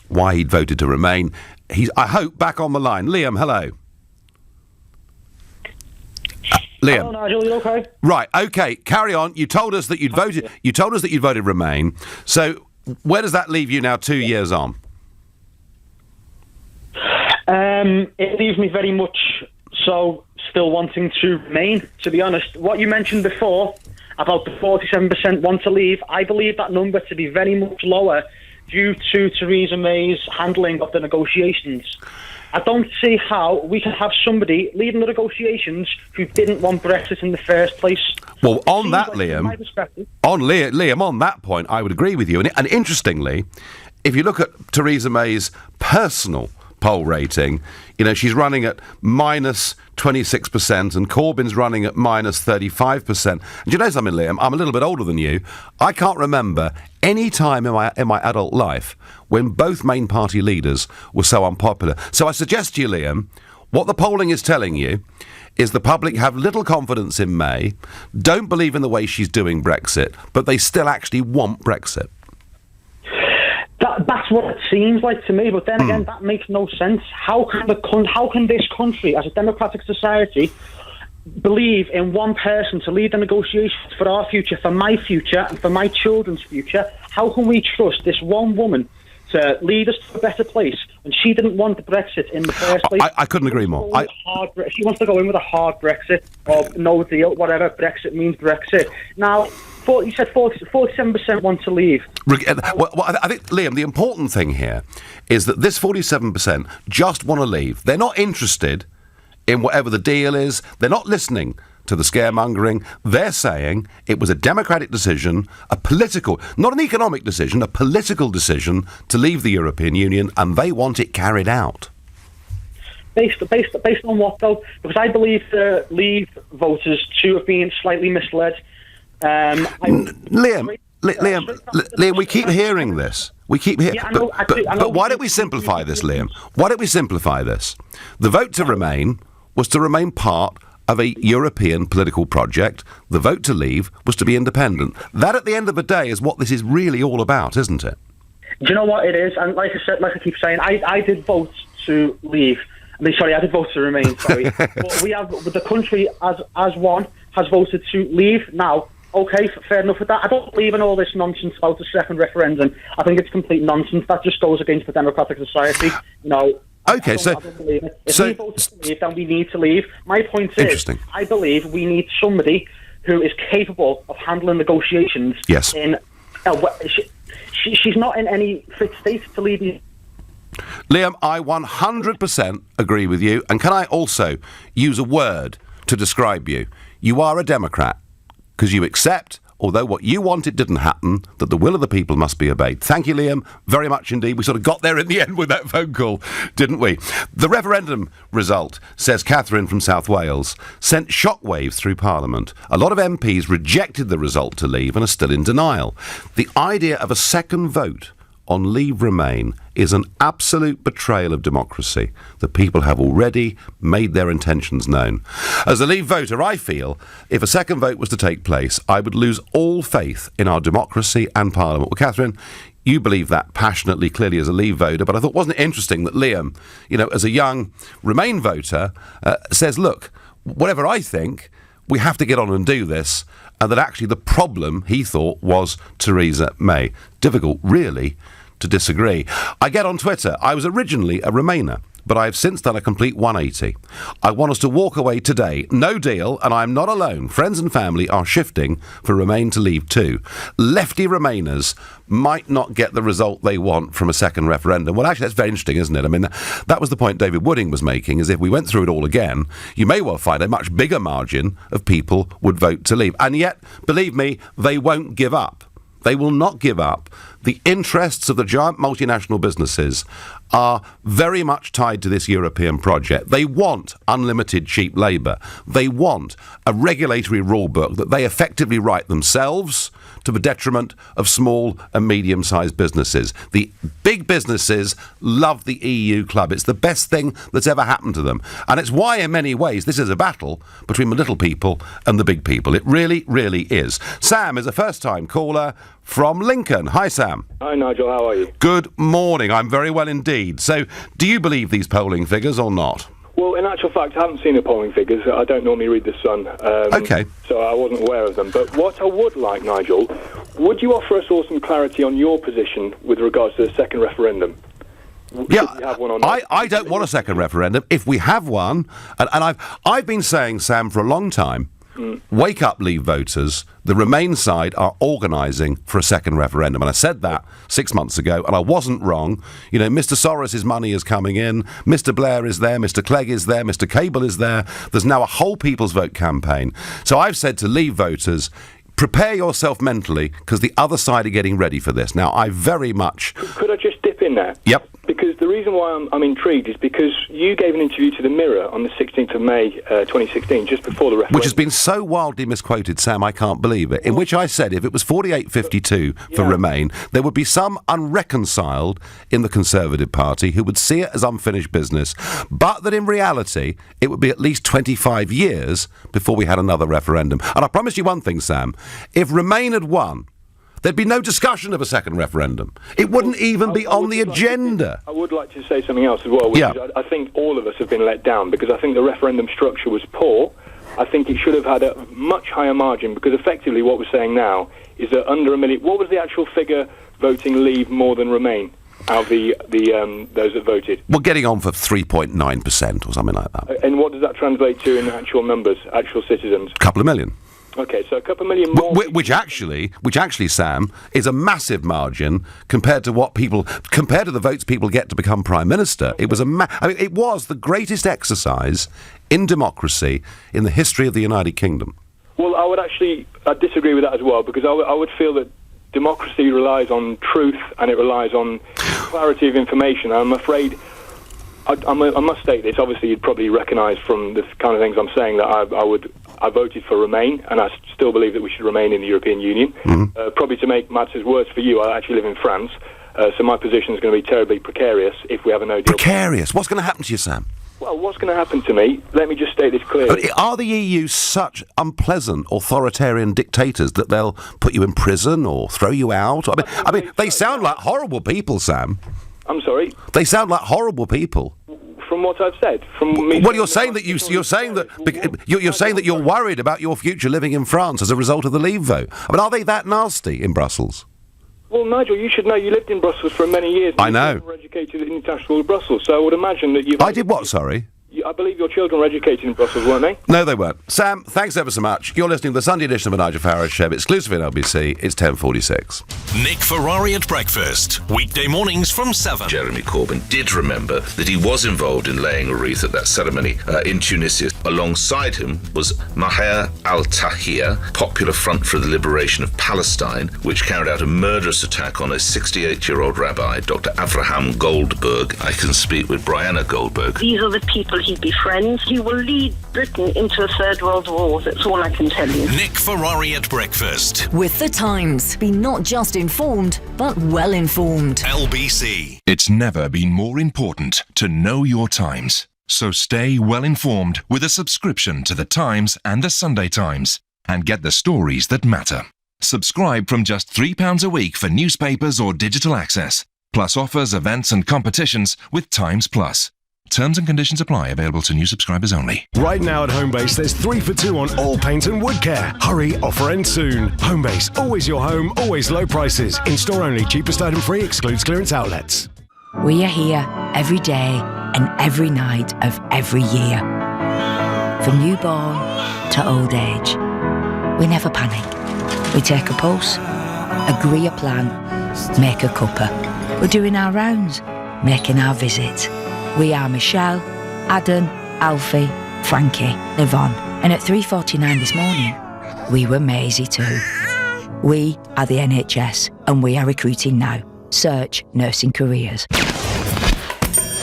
why he'd voted to remain. He's, I hope, back on the line. Liam, hello. Liam. Hello, Nigel. You okay? Right. Okay. Carry on. You told us that you'd voted. You told us that you'd voted Remain. So, where does that leave you now? 2 years on. It leaves me very much so still wanting to remain, to be honest. What you mentioned before about the 47% want to leave, I believe that number to be very much lower due to Theresa May's handling of the negotiations. I don't see how we can have somebody leading the negotiations who didn't want Brexit in the first place. Well, on that, Liam, Liam, on that point, I would agree with you. And interestingly, if you look at Theresa May's personal poll rating, you know, she's running at minus 26% and Corbyn's running at minus 35%. And do you know something, Liam? I'm a little bit older than you. I can't remember any time in my adult life when both main party leaders were so unpopular. So I suggest to you, Liam, what the polling is telling you is the public have little confidence in May, don't believe in the way she's doing Brexit, but they still actually want Brexit. That's what it seems like to me, but then again, that makes no sense. How can this country, as a democratic society, believe in one person to lead the negotiations for our future, for my future, and for my children's future? How can we trust this one woman to lead us to a better place when she didn't want the Brexit in the first place? I couldn't agree more. She wants to go in with a hard Brexit, or no deal, whatever. Brexit means Brexit. Now, you said 47% want to leave. Well, I think, Liam, the important thing here is that this 47% just want to leave. They're not interested in whatever the deal is. They're not listening to the scaremongering. They're saying it was a democratic decision, a political, not an economic decision, a political decision to leave the European Union, and they want it carried out. Based on what, though? Because I believe the Leave voters to have been slightly misled. Liam, we keep hearing this. We keep hearing. But why don't we simplify this, Liam? Why don't we simplify this? The vote to remain was to remain part of a European political project. The vote to leave was to be independent. That, at the end of the day, is what this is really all about, isn't it? Do you know what it is? And like I keep saying, I did vote to leave. I did vote to remain. Sorry, but we have the country as one has voted to leave now. Okay, fair enough with that. I don't believe in all this nonsense about the second referendum. I think it's complete nonsense. That just goes against the democratic society. You know. Okay, I don't believe it. If we vote to leave, then we need to leave. My point is, I believe we need somebody who is capable of handling negotiations. Yes. She's not in any fit state to lead the. Liam, I 100% agree with you. And can I also use a word to describe you? You are a Democrat. Because you accept, although what you wanted didn't happen, that the will of the people must be obeyed. Thank you, Liam, very much indeed. We sort of got there in the end with that phone call, didn't we? The referendum result, says Catherine from South Wales, sent shockwaves through Parliament. A lot of MPs rejected the result to leave and are still in denial. The idea of a second vote on Leave Remain is an absolute betrayal of democracy. The people have already made their intentions known. As a Leave voter, I feel if a second vote was to take place, I would lose all faith in our democracy and Parliament. Well, Catherine, you believe that passionately, clearly, as a Leave voter, but I thought, wasn't it interesting that Liam, you know, as a young Remain voter, says, look, whatever I think, we have to get on and do this, and that actually the problem, he thought, was Theresa May. Difficult, really, to disagree. I get on Twitter. I was originally a Remainer, but I have since done a complete 180. I want us to walk away today. No deal, and I'm not alone. Friends and family are shifting for Remain to Leave too. Lefty Remainers might not get the result they want from a second referendum. Well, actually, that's very interesting, isn't it? I mean, that was the point David Wooding was making, is if we went through it all again, you may well find a much bigger margin of people would vote to leave. And yet, believe me, they won't give up. They will not give up. The interests of the giant multinational businesses are very much tied to this European project. They want unlimited cheap labour. They want a regulatory rule book that they effectively write themselves to the detriment of small and medium-sized businesses. The big businesses love the EU club. It's the best thing that's ever happened to them. And it's why, in many ways, this is a battle between the little people and the big people. It really, really is. Sam is a first-time caller from Lincoln. Hi, Sam. Hi, Nigel. How are you? Good morning. I'm very well indeed. So, do you believe these polling figures or not? Well, in actual fact, I haven't seen the polling figures. I don't normally read The Sun. Okay. So I wasn't aware of them. But what I would like, Nigel, would you offer us all some clarity on your position with regards to the second referendum? Yeah, we have one or not. I don't want a second referendum. If we have one, and I've been saying, Sam, for a long time, wake up, Leave voters. The Remain side are organising for a second referendum. And I said that 6 months ago, and I wasn't wrong. You know, Mr Soros' money is coming in, Mr Blair is there, Mr Clegg is there, Mr Cable is there. There's now a whole People's Vote campaign. So I've said to Leave voters, prepare yourself mentally, because the other side are getting ready for this. Now, I very much... Could I just dip in there? Yep. Because the reason why I'm intrigued is because you gave an interview to the Mirror on the 16th of May 2016, just before the referendum. Which has been so wildly misquoted, Sam, I can't believe it. In which I said if it was 48-52 for Remain, there would be some unreconciled in the Conservative Party who would see it as unfinished business, but that in reality it would be at least 25 years before we had another referendum. And I promise you one thing, Sam, if Remain had won, there'd be no discussion of a second referendum. It wouldn't even be on the agenda. I would like to say something else as well, which is I think all of us have been let down because I think the referendum structure was poor. I think it should have had a much higher margin because effectively what we're saying now is that under a million... What was the actual figure voting Leave more than Remain out of the those that voted? We're getting on for 3.9% or something like that. And what does that translate to in actual numbers, actual citizens? A couple of million. Okay, so a couple of million more... Which actually, Sam, is a massive margin compared to the votes people get to become Prime Minister. It was it was the greatest exercise in democracy in the history of the United Kingdom. Well, I disagree with that as well, because I would feel that democracy relies on truth and it relies on clarity of information. I'm afraid... I must state this. Obviously, you'd probably recognise from the kind of things I'm saying that I voted for Remain, and I still believe that we should remain in the European Union. Probably to make matters worse for you, I actually live in France, so my position is going to be terribly precarious if we have a no deal. Precarious? What's going to happen to you, Sam? Well, what's going to happen to me? Let me just state this clearly. Are the EU such unpleasant authoritarian dictators that they'll put you in prison or throw you out? I mean, they sound like horrible people, Sam. I'm sorry? They sound like horrible people. From what I've said, from me. Well, you're saying that you're worried about your future living in France as a result of the Leave vote. I mean, are they that nasty in Brussels? Well, Nigel, you should know you lived in Brussels for many years. I know. You were educated in international Brussels, so I would imagine that you. I did what? Sorry. I believe your children were educated in Brussels, weren't they? No, they weren't. Sam, thanks ever so much. You're listening to the Sunday edition of the Nigel Farage Show, exclusively on LBC. It's 10:46. Nick Ferrari at breakfast, weekday mornings from 7. Jeremy Corbyn did remember that he was involved in laying a wreath at that ceremony in Tunisia. Alongside him was Maher al-Tahir, Popular Front for the Liberation of Palestine, which carried out a murderous attack on a 68-year-old rabbi, Dr. Avraham Goldberg. I can speak with Brianna Goldberg. These are the people he befriends. He will lead Britain into a third world war. That's all I can tell you. Nick Ferrari at breakfast. With The Times. Be not just informed, but well informed. LBC. It's never been more important to know your times. So stay well informed with a subscription to The Times and The Sunday Times and get the stories that matter. Subscribe from just £3 a week for newspapers or digital access, plus offers, events and competitions with Times Plus. Terms and conditions apply. Available to new subscribers only. Right now at Homebase, there's 3 for 2 on all paint and wood care. Hurry, offer ends soon. Homebase, always your home, always low prices. In-store only, cheapest item free, excludes clearance outlets. We are here every day and every night of every year. From newborn to old age. We never panic. We take a pulse, agree a plan, make a cuppa. We're doing our rounds, making our visits. We are Michelle, Adam, Alfie, Frankie, Yvonne. And at 3:49 this morning, we were Maisie too. We are the NHS and we are recruiting now. Search nursing careers.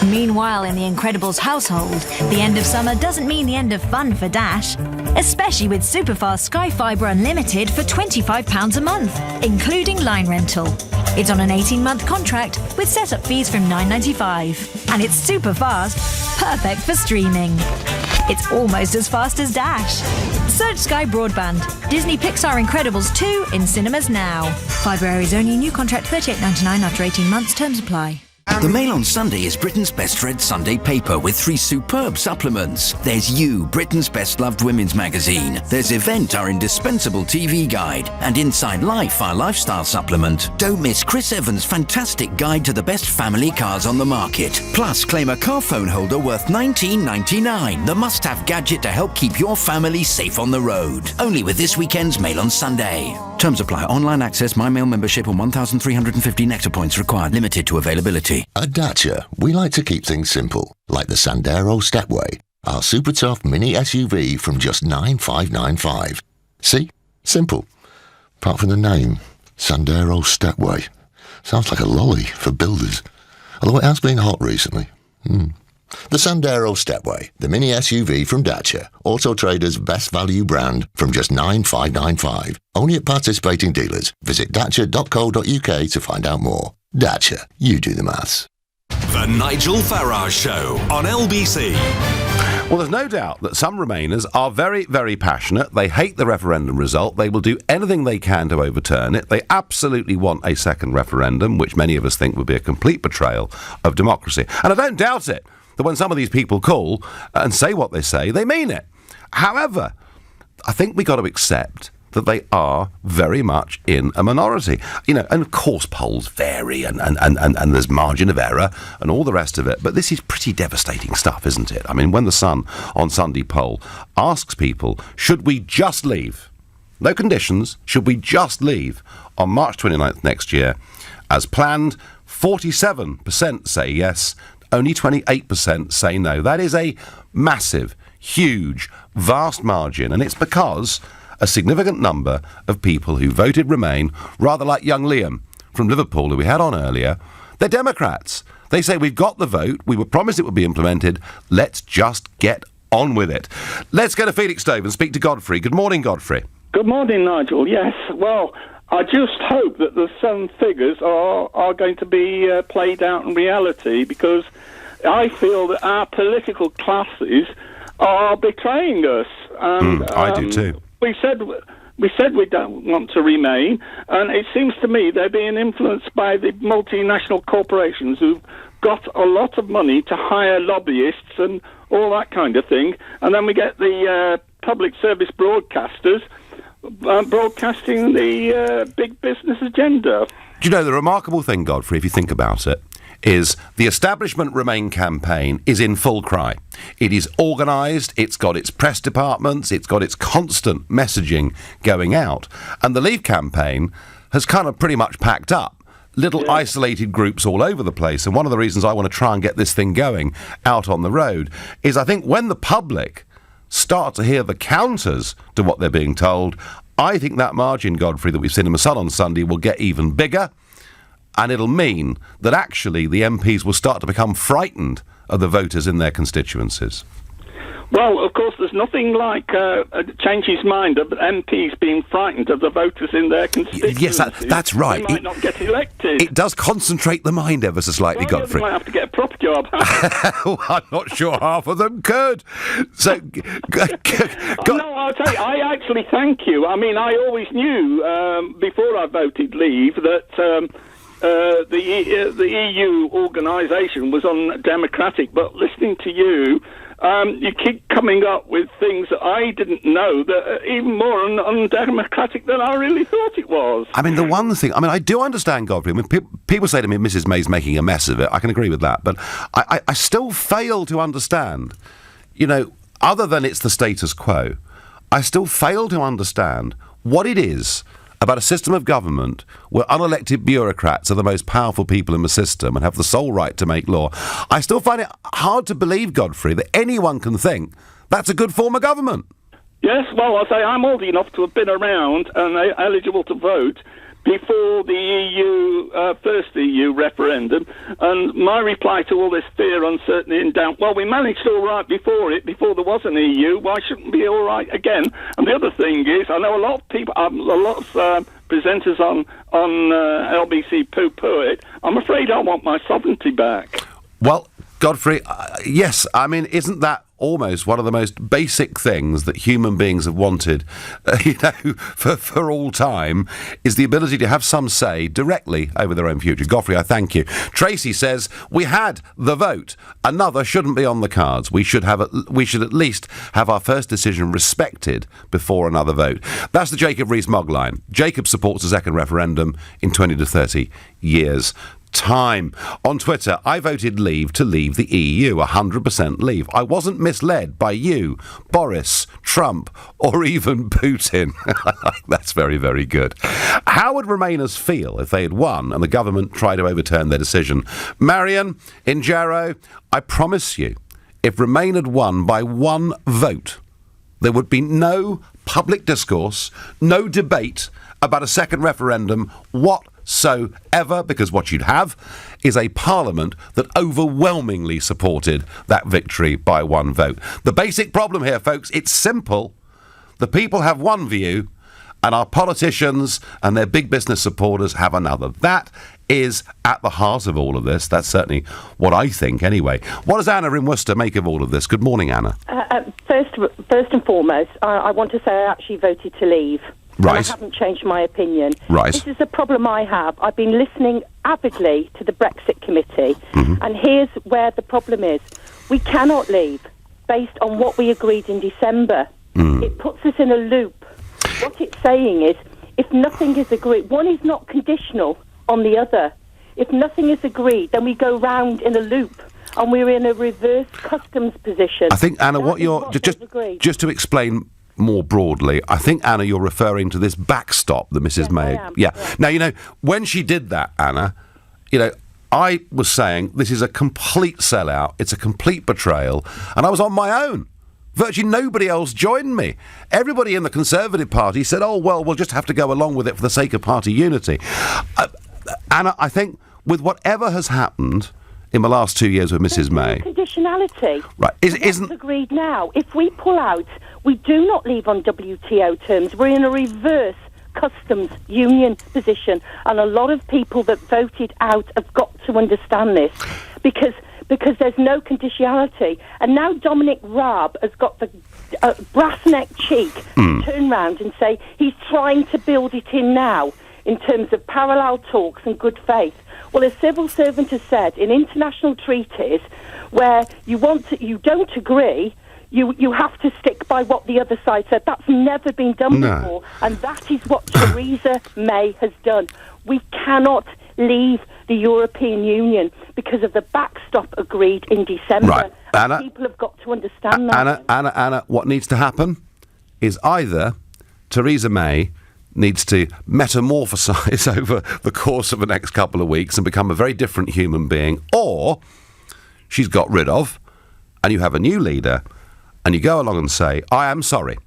Meanwhile, in the Incredibles household, the end of summer doesn't mean the end of fun for Dash. Especially with superfast Sky Fibre Unlimited for £25 a month, including line rental. It's on an 18-month contract with setup fees from $9.95. And it's super fast, perfect for streaming. It's almost as fast as Dash. Search Sky Broadband. Disney Pixar Incredibles 2 in cinemas now. 5 areas only, new contract $38.99 after 18 months, terms apply. The Mail on Sunday is Britain's best read Sunday paper with 3 superb supplements. There's You, Britain's best loved women's magazine. There's Event, our indispensable TV guide. And Inside Life, our lifestyle supplement. Don't miss Chris Evans' fantastic guide to the best family cars on the market. Plus, claim a car phone holder worth $19.99. The must-have gadget to help keep your family safe on the road. Only with this weekend's Mail on Sunday. Terms apply. Online access, My Mail membership and 1,350 Nectar points required. Limited to availability. At Dacia, we like to keep things simple, like the Sandero Stepway, our super tough mini SUV from just $9,595. See? Simple. Apart from the name, Sandero Stepway. Sounds like a lolly for builders. Although it has been hot recently. The Sandero Stepway, the mini SUV from Dacia, Auto Trader's best value brand from just $9,595. Only at participating dealers. Visit dacia.co.uk to find out more. Dacia, you do the maths. The Nigel Farage Show on LBC. Well, there's no doubt that some Remainers are very, very passionate. They hate the referendum result. They will do anything they can to overturn it. They absolutely want a second referendum, which many of us think would be a complete betrayal of democracy. And I don't doubt it, that when some of these people call and say what they say, they mean it. However, I think we got to accept that they are very much in a minority. You know, and of course polls vary and there's margin of error and all the rest of it, but this is pretty devastating stuff, isn't it? I mean, when the Sun on Sunday poll asks people, should we just leave? No conditions, should we just leave on March 29th next year? As planned, 47% say yes, only 28% say no. That is a massive, huge, vast margin, and it's because a significant number of people who voted Remain, rather like young Liam from Liverpool, who we had on earlier, they're Democrats. They say, we've got the vote, we were promised it would be implemented, let's just get on with it. Let's go to Felix Stove and speak to Godfrey. Good morning, Godfrey. Good morning, Nigel. Yes, well, I just hope that the Sun figures are going to be played out in reality, because I feel that our political classes are betraying us. And, I do too. We said we don't want to remain, and it seems to me they're being influenced by the multinational corporations who've got a lot of money to hire lobbyists and all that kind of thing, and then we get the public service broadcasters broadcasting the big business agenda. Do you know, the remarkable thing, Godfrey, if you think about it, is the establishment Remain campaign is in full cry. It is organised, it's got its press departments, it's got its constant messaging going out. And the Leave campaign has kind of pretty much packed up. Little isolated groups all over the place. And one of the reasons I want to try and get this thing going out on the road is I think when the public start to hear the counters to what they're being told, I think that margin, Godfrey, that we've seen in the Sun on Sunday will get even bigger. And it'll mean that actually the MPs will start to become frightened of the voters in their constituencies. Well, of course, there's nothing like change his mind of MPs being frightened of the voters in their constituencies. Yes, that's right. They might not get elected. It does concentrate the mind ever so slightly, Godfrey. They might have to get a proper job. I'm not sure half of them could. So, no, I'll tell you, I actually thank you. I mean, I always knew before I voted Leave that the EU organisation was undemocratic, but listening to you, you keep coming up with things that I didn't know that are even more undemocratic than I really thought it was. I mean, the one thing, I do understand, Godfrey. I mean, people say to me, Mrs. May's making a mess of it. I can agree with that. But I still fail to understand, you know, other than it's the status quo, I still fail to understand what it is about a system of government where unelected bureaucrats are the most powerful people in the system and have the sole right to make law. I still find it hard to believe, Godfrey, that anyone can think that's a good form of government. Yes, well, I'll say I'm old enough to have been around and eligible to vote before the first EU referendum, and my reply to all this fear, uncertainty and doubt, well, we managed all right before there was an EU, why shouldn't we be all right again? And the other thing is, I know a lot of people, a lot of presenters on LBC poo-poo it. I'm afraid I want my sovereignty back. Well, Godfrey, yes, I mean, isn't that almost one of the most basic things that human beings have wanted, for all time, is the ability to have some say directly over their own future. Godfrey, I thank you. Tracy says, we had the vote. Another shouldn't be on the cards. We should at least have our first decision respected before another vote. That's the Jacob Rees-Mogg line. Jacob supports a second referendum in 20 to 30 years' time. On Twitter, I voted leave to leave the EU, 100% leave. I wasn't misled by you, Boris, Trump, or even Putin. That's very, very good. How would Remainers feel if they had won and the government tried to overturn their decision? Marion, in Jarrow, I promise you, if Remain had won by one vote, there would be no public discourse, no debate about a second referendum whatsoever, because what you'd have is a parliament that overwhelmingly supported that victory by one vote. The basic problem here, folks, it's simple. The people have one view, and our politicians and their big business supporters have another. That is at the heart of all of this. That's certainly what I think, anyway. What does Anna in Worcester make of all of this? Good morning, Anna. First and foremost, I want to say I actually voted to leave. Right. And I haven't changed my opinion. Right. This is a problem I have. I've been listening avidly to the Brexit committee, and here's where the problem is. We cannot leave based on what we agreed in December. It puts us in a loop. What it's saying is, if nothing is agreed, one is not conditional on the other. If nothing is agreed, then we go round in a loop, and we're in a reverse customs position. I think, Anna, just to explain more broadly, I think, Anna, you're referring to this backstop that Mrs. May... Yeah. Now, when she did that, Anna, I was saying this is a complete sellout, it's a complete betrayal, and I was on my own. Virtually nobody else joined me. Everybody in the Conservative Party said, oh, well, we'll just have to go along with it for the sake of party unity. Anna, I think with whatever has happened in the last 2 years with Mrs. May... Conditionality. Right. Isn't agreed now. If we pull out, we do not leave on WTO terms. We're in a reverse customs union position. And a lot of people that voted out have got to understand this because there's no conditionality. And now Dominic Raab has got the brass neck cheek to turn round and say he's trying to build it in now in terms of parallel talks and good faith. Well, a civil servant has said in international treaties where you don't agree, you have to stick by what the other side said. That's never been done before, and that is what Theresa May has done. We cannot leave the European Union because of the backstop agreed in December. Right. Anna, people have got to understand that. Anna, what needs to happen is either Theresa May needs to metamorphosize over the course of the next couple of weeks and become a very different human being, or she's got rid of, and you have a new leader, and you go along and say, I am sorry.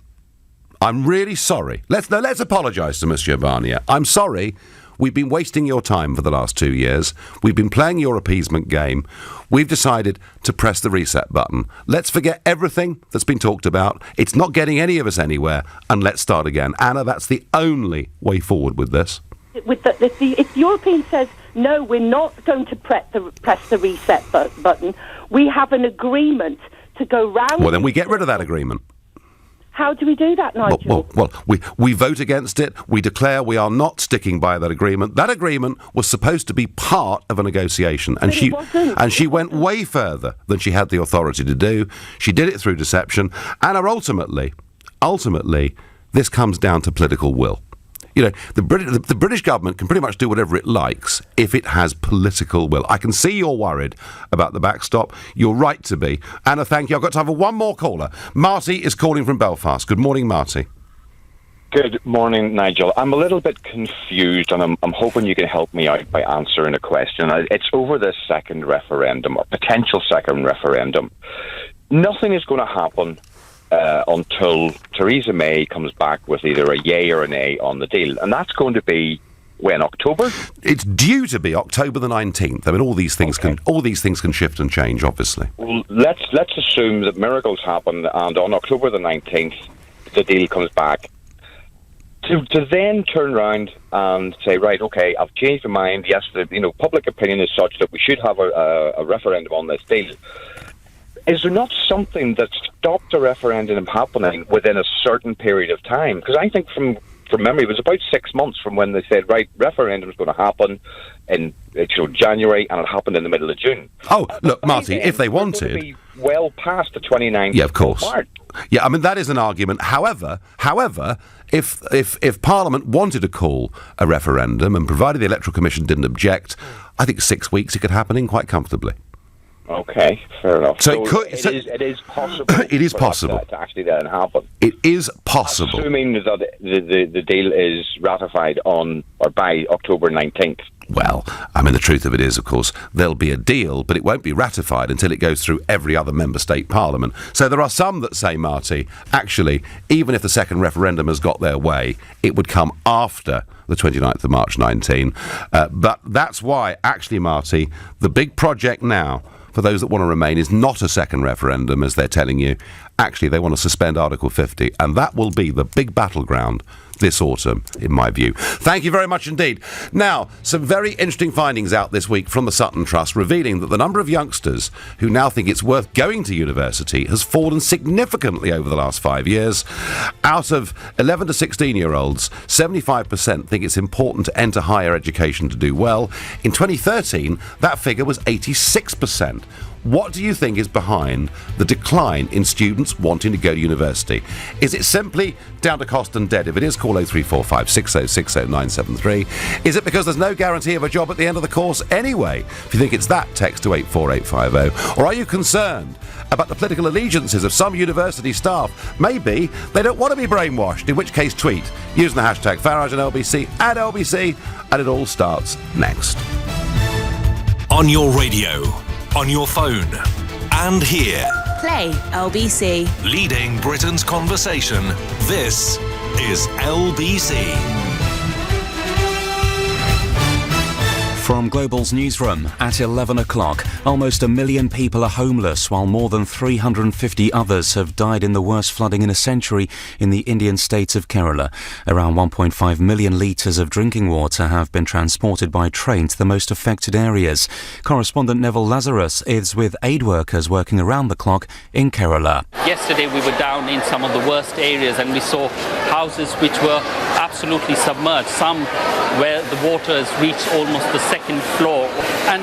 I'm really sorry. Let's apologise to Monsieur Barnier. I'm sorry. We've been wasting your time for the last 2 years. We've been playing your appeasement game. We've decided to press the reset button. Let's forget everything that's been talked about. It's not getting any of us anywhere, and let's start again. Anna, that's the only way forward with this. If the European says, no, we're not going to press the reset button, we have an agreement to go round... Well, then we get rid of that agreement. How do we do that, Nigel? Well, we vote against it. We declare we are not sticking by that agreement. That agreement was supposed to be part of a negotiation, and she went way further than she had the authority to do. She did it through deception, and ultimately, this comes down to political will. The British government can pretty much do whatever it likes if it has political will. I can see you're worried about the backstop. You're right to be. Anna, thank you. I've got time for one more caller. Marty is calling from Belfast. Good morning, Marty. Good morning, Nigel. I'm a little bit confused, and I'm hoping you can help me out by answering a question. It's over this second referendum, or potential second referendum. Nothing is going to happen until Theresa May comes back with either a yay or a nay on the deal. And that's going to be when, October? It's due to be October the 19th. I mean, all these things can shift and change, obviously. Well, let's assume that miracles happen, and on October the 19th, the deal comes back. To then turn around and say, right, okay, I've changed my mind. Yes, public opinion is such that we should have a referendum on this deal. Is there not something that stopped a referendum happening within a certain period of time? Because I think from memory, it was about 6 months from when they said, right, referendum is going to happen in January, and it happened in the middle of June. Oh, look, Marty, if they wanted... Going to be well past the 29th Yeah, of course. March. Yeah, I mean, that is an argument. However, if Parliament wanted to call a referendum, and provided the Electoral Commission didn't object, I think 6 weeks it could happen in quite comfortably. Okay, fair enough. So it is possible. It is possible to actually then happen. It is possible. Assuming that the deal is ratified on or by October 19th. Well, I mean, the truth of it is, of course, there'll be a deal, but it won't be ratified until it goes through every other member state parliament. So there are some that say, Marty, actually, even if the second referendum has got their way, it would come after the 29th of March 19. But that's why, actually, Marty, the big project now, for those that want to remain, is not a second referendum, as they're telling you. Actually, they want to suspend Article 50, and that will be the big battleground this autumn, in my view. Thank you very much indeed. Now, some very interesting findings out this week from the Sutton Trust, revealing that the number of youngsters who now think it's worth going to university has fallen significantly over the last 5 years. Out of 11 to 16-year-olds, 75% think it's important to enter higher education to do well. In 2013, that figure was 86%. What do you think is behind the decline in students wanting to go to university? Is it simply down to cost and debt? If it is, call 0345 6060 973. Is it because there's no guarantee of a job at the end of the course anyway? If you think it's that, text to 84850. Or are you concerned about the political allegiances of some university staff? Maybe they don't want to be brainwashed, in which case tweet using the hashtag Farage and LBC at LBC, and it all starts next. On your radio, on your phone, and here. Play LBC. Leading Britain's conversation. This is LBC. From Global's newsroom at 11 o'clock, almost 1 million people are homeless, while more than 350 others have died in the worst flooding in a century in the Indian state of Kerala. Around 1.5 million litres of drinking water have been transported by train to the most affected areas. Correspondent Neville Lazarus is with aid workers working around the clock in Kerala. Yesterday we were down in some of the worst areas and we saw houses which were absolutely submerged, some where the water has reached almost the second floor, and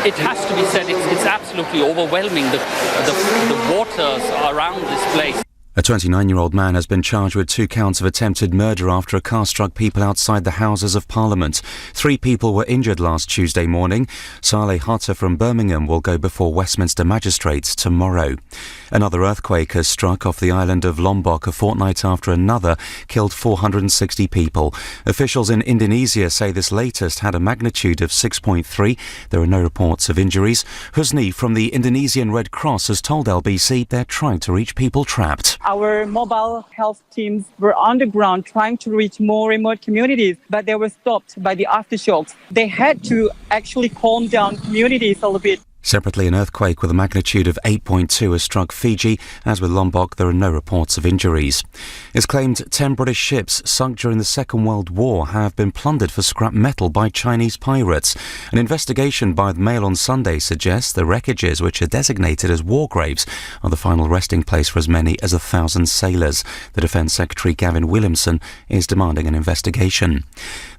it has to be said it's absolutely overwhelming, the waters around this place. A 29-year-old man has been charged with 2 counts of attempted murder after a car struck people outside the Houses of Parliament. 3 people were injured last Tuesday morning. Saleh Hatta from Birmingham will go before Westminster magistrates tomorrow. Another earthquake has struck off the island of Lombok a fortnight after another killed 460 people. Officials in Indonesia say this latest had a magnitude of 6.3. There are no reports of injuries. Husni from the Indonesian Red Cross has told LBC they're trying to reach people trapped. Our mobile health teams were on the ground trying to reach more remote communities, but they were stopped by the aftershocks. They had to actually calm down communities a little bit. Separately, an earthquake with a magnitude of 8.2 has struck Fiji. As with Lombok, there are no reports of injuries. It's claimed 10 British ships sunk during the Second World War have been plundered for scrap metal by Chinese pirates. An investigation by the Mail on Sunday suggests the wreckages, which are designated as war graves, are the final resting place for as many as 1,000 sailors. The Defence Secretary Gavin Williamson is demanding an investigation.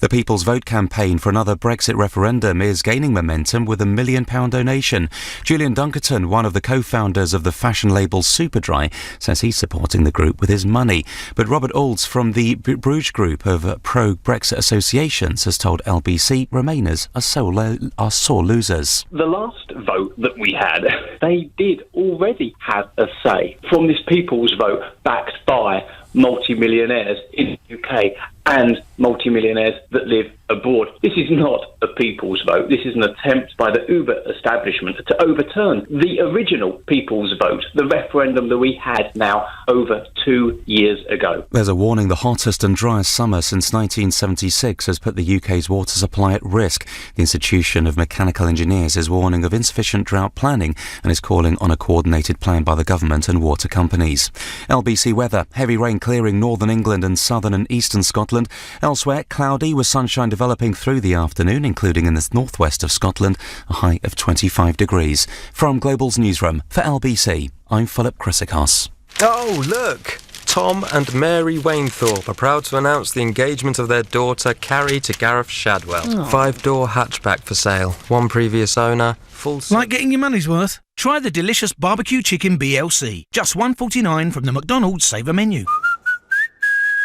The People's Vote campaign for another Brexit referendum is gaining momentum with £1 million donation. Julian Dunkerton, one of the co-founders of the fashion label Superdry, says he's supporting the group with his money. But Robert Olds from the Bruges group of pro-Brexit associations has told LBC Remainers are sore losers. The last vote that we had, they did already have a say from this People's Vote backed by multi-millionaires in the UK and multi-millionaires that live abroad. This is not a people's vote. This is an attempt by the Uber establishment to overturn the original people's vote, the referendum that we had now over 2 years ago. There's a warning the hottest and driest summer since 1976 has put the UK's water supply at risk. The Institution of Mechanical Engineers is warning of insufficient drought planning and is calling on a coordinated plan by the government and water companies. LBC weather, heavy rain clearing northern England and southern and eastern Scotland. Elsewhere, cloudy with sunshine developing through the afternoon, including in the northwest of Scotland, a high of 25 degrees. From Global's newsroom for LBC, I'm Philip Chrysikos. Oh, look! Tom and Mary Wainthorpe are proud to announce the engagement of their daughter, Carrie, to Gareth Shadwell. Oh. 5-door hatchback for sale. One previous owner, full... Like getting your money's worth? Try the delicious barbecue chicken BLC. Just $1.49 from the McDonald's Saver menu.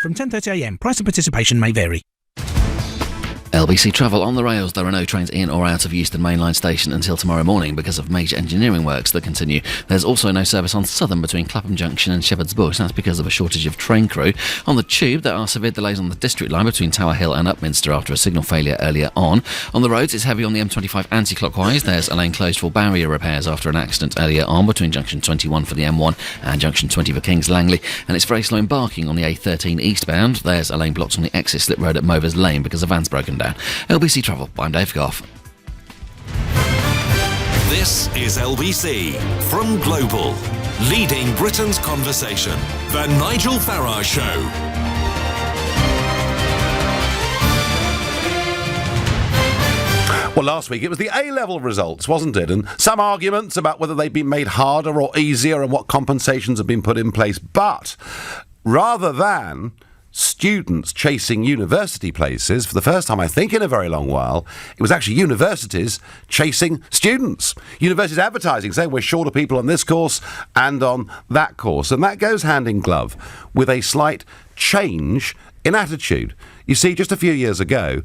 From 10:30am. Price and participation may vary. LBC Travel on the rails. There are no trains in or out of Euston Mainline Station until tomorrow morning because of major engineering works that continue. There's also no service on Southern between Clapham Junction and Shepherd's Bush. That's because of a shortage of train crew. On the Tube, there are severe delays on the District Line between Tower Hill and Upminster after a signal failure earlier on. On the roads, it's heavy on the M25 anti-clockwise. There's a lane closed for barrier repairs after an accident earlier on between Junction 21 for the M1 and Junction 20 for Kings Langley. And it's very slow embarking on the A13 eastbound. There's a lane blocked on the exit slip road at Movers Lane because a van's broken down. LBC Travel, I'm Dave Goff. This is LBC from Global, leading Britain's conversation. The Nigel Farage Show. Well, last week it was the A-level results, wasn't it? And some arguments about whether they've been made harder or easier and what compensations have been put in place. But rather than students chasing university places, for the first time, I think, in a very long while, it was actually universities chasing students. Universities advertising, saying we're short of people on this course and on that course. And that goes hand in glove with a slight change in attitude. You see, just a few years ago,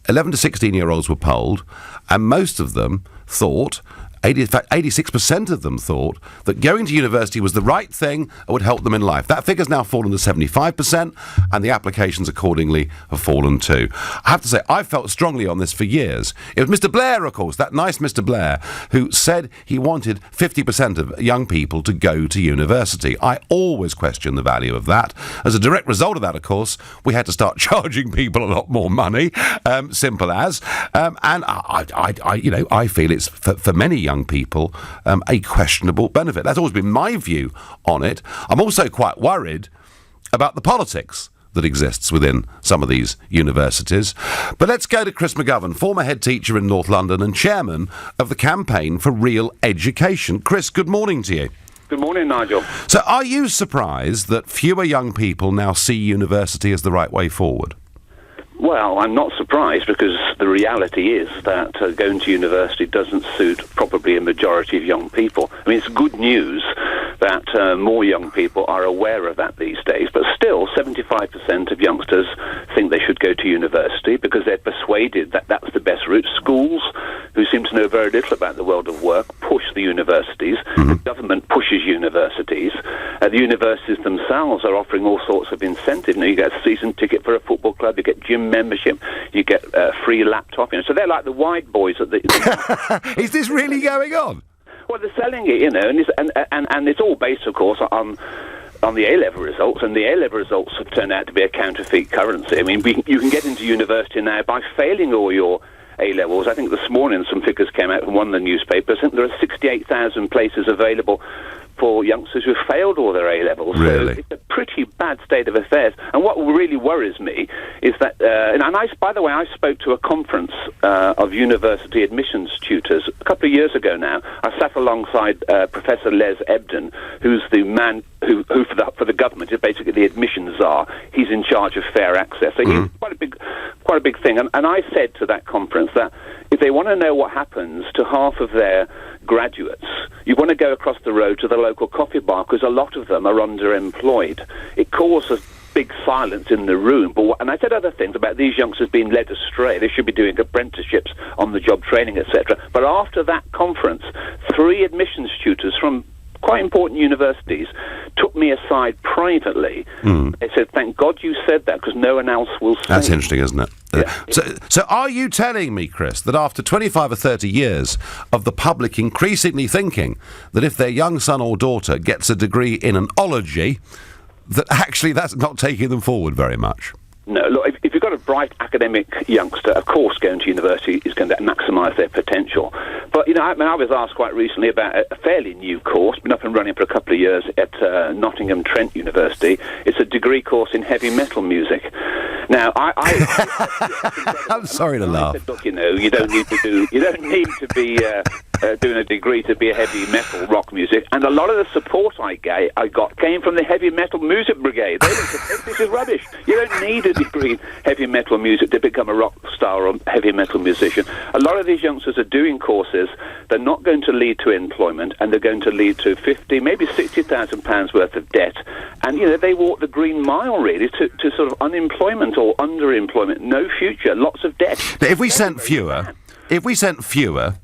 11 to 16-year-olds were polled, and most of them thought, in fact, 86% of them thought that going to university was the right thing and would help them in life. That figure's now fallen to 75%, and the applications accordingly have fallen too. I have to say, I've felt strongly on this for years. It was Mr. Blair, of course, that nice Mr. Blair, who said he wanted 50% of young people to go to university. I always question the value of that. As a direct result of that, of course, we had to start charging people a lot more money, simple as. And I feel it's, for many young people, a questionable benefit. That's always been my view on it. I'm also quite worried about the politics that exists within some of these universities. But let's go to Chris McGovern, former head teacher in North London and chairman of the Campaign for Real Education. Chris, good morning to you. Good morning, Nigel. So are you surprised that fewer young people now see university as the right way forward? Well, I'm not surprised because the reality is that going to university doesn't suit probably a majority of young people. I mean, it's good news that more young people are aware of that these days, but still 75% of youngsters think they should go to university because they're persuaded that that's the best route. Schools, who seem to know very little about the world of work, push the universities. The government pushes universities. The universities themselves are offering all sorts of incentives. You get a season ticket for a football club, you get gym membership, you get a free laptop. So they're like the white boys at the... Is this really going on? Well, they're selling it, and it's all based, of course, on the A-level results, and the A-level results have turned out to be a counterfeit currency. I mean, you can get into university now by failing all your A-levels. I think this morning some figures came out from one of the newspapers. I think there are 68,000 places available for youngsters who failed all their A-levels. Really? So it's a pretty bad state of affairs. And what really worries me is that, by the way, I spoke to a conference of university admissions tutors a couple of years ago now. I sat alongside Professor Les Ebden, who's the man who for the government is basically the admissions czar. He's in charge of fair access. So he's quite a big thing. And I said to that conference that if they want to know what happens to half of their graduates, you want to go across the road to the local coffee bar because a lot of them are underemployed. It causes big silence in the room. And I said other things about these youngsters being led astray. They should be doing apprenticeships, on-the-job training, etc. But after that conference, 3 admissions tutors from quite important universities took me aside privately. They said, thank God you said that, because no one else will say. That's interesting, isn't it? So are you telling me, Chris, that after 25 or 30 years of the public increasingly thinking that if their young son or daughter gets a degree in an ology, that actually that's not taking them forward very much? No, look, if you've got a bright academic youngster, of course going to university is going to maximise their potential. But, I was asked quite recently about a fairly new course, been up and running for a couple of years at Nottingham Trent University. It's a degree course in heavy metal music. Now, I'm sorry to laugh. Said, look, you don't need to be doing a degree to be a heavy metal rock music. And a lot of the support I got came from the heavy metal music brigade. They said, this is rubbish. You don't need a degree in heavy metal music to become a rock star or heavy metal musician. A lot of these youngsters are doing courses. They're not going to lead to employment, and they're going to lead to 50, maybe £60,000 worth of debt. And, they walk the green mile, really, to sort of unemployment or underemployment. No future, lots of debt. Now, if we sent fewer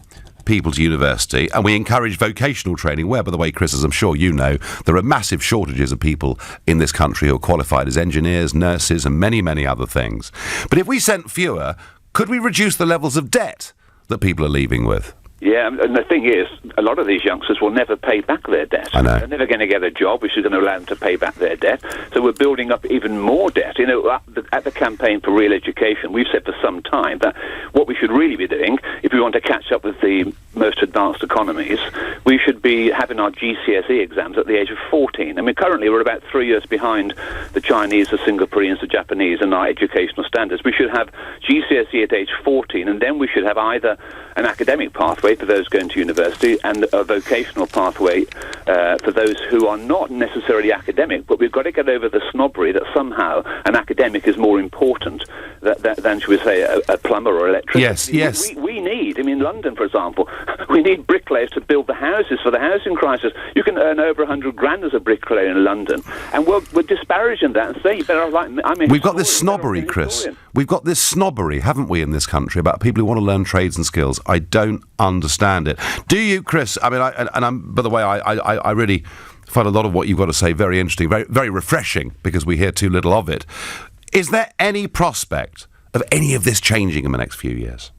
people to university, and we encourage vocational training, where, by the way, Chris, as I'm sure you know, there are massive shortages of people in this country who are qualified as engineers, nurses, and many, many other things. But if we sent fewer, could we reduce the levels of debt that people are leaving with? Yeah, and the thing is, a lot of these youngsters will never pay back their debt. I know. They're never going to get a job which is going to allow them to pay back their debt. So we're building up even more debt. At the Campaign for Real Education, we've said for some time that what we should really be doing, if we want to catch up with the most advanced economies, we should be having our GCSE exams at the age of 14. I mean, currently we're about 3 years behind the Chinese, the Singaporeans, the Japanese in our educational standards. We should have GCSE at age 14, and then we should have either an academic pathway for those going to university and a vocational pathway for those who are not necessarily academic. But we've got to get over the snobbery that somehow an academic is more important than, shall we say, a plumber or electrician. Yes. We need, in London, for example, we need bricklayers to build the houses for the housing crisis. You can earn over 100 grand as a bricklayer in London, and we're disparaging that and saying, we've got this snobbery, Chris. We've got this snobbery, haven't we, in this country, about people who want to learn trades and skills. I don't understand it. Do you, Chris? I mean, by the way, I really find a lot of what you've got to say very interesting, very, very refreshing, because we hear too little of it. Is there any prospect of any of this changing in the next few years?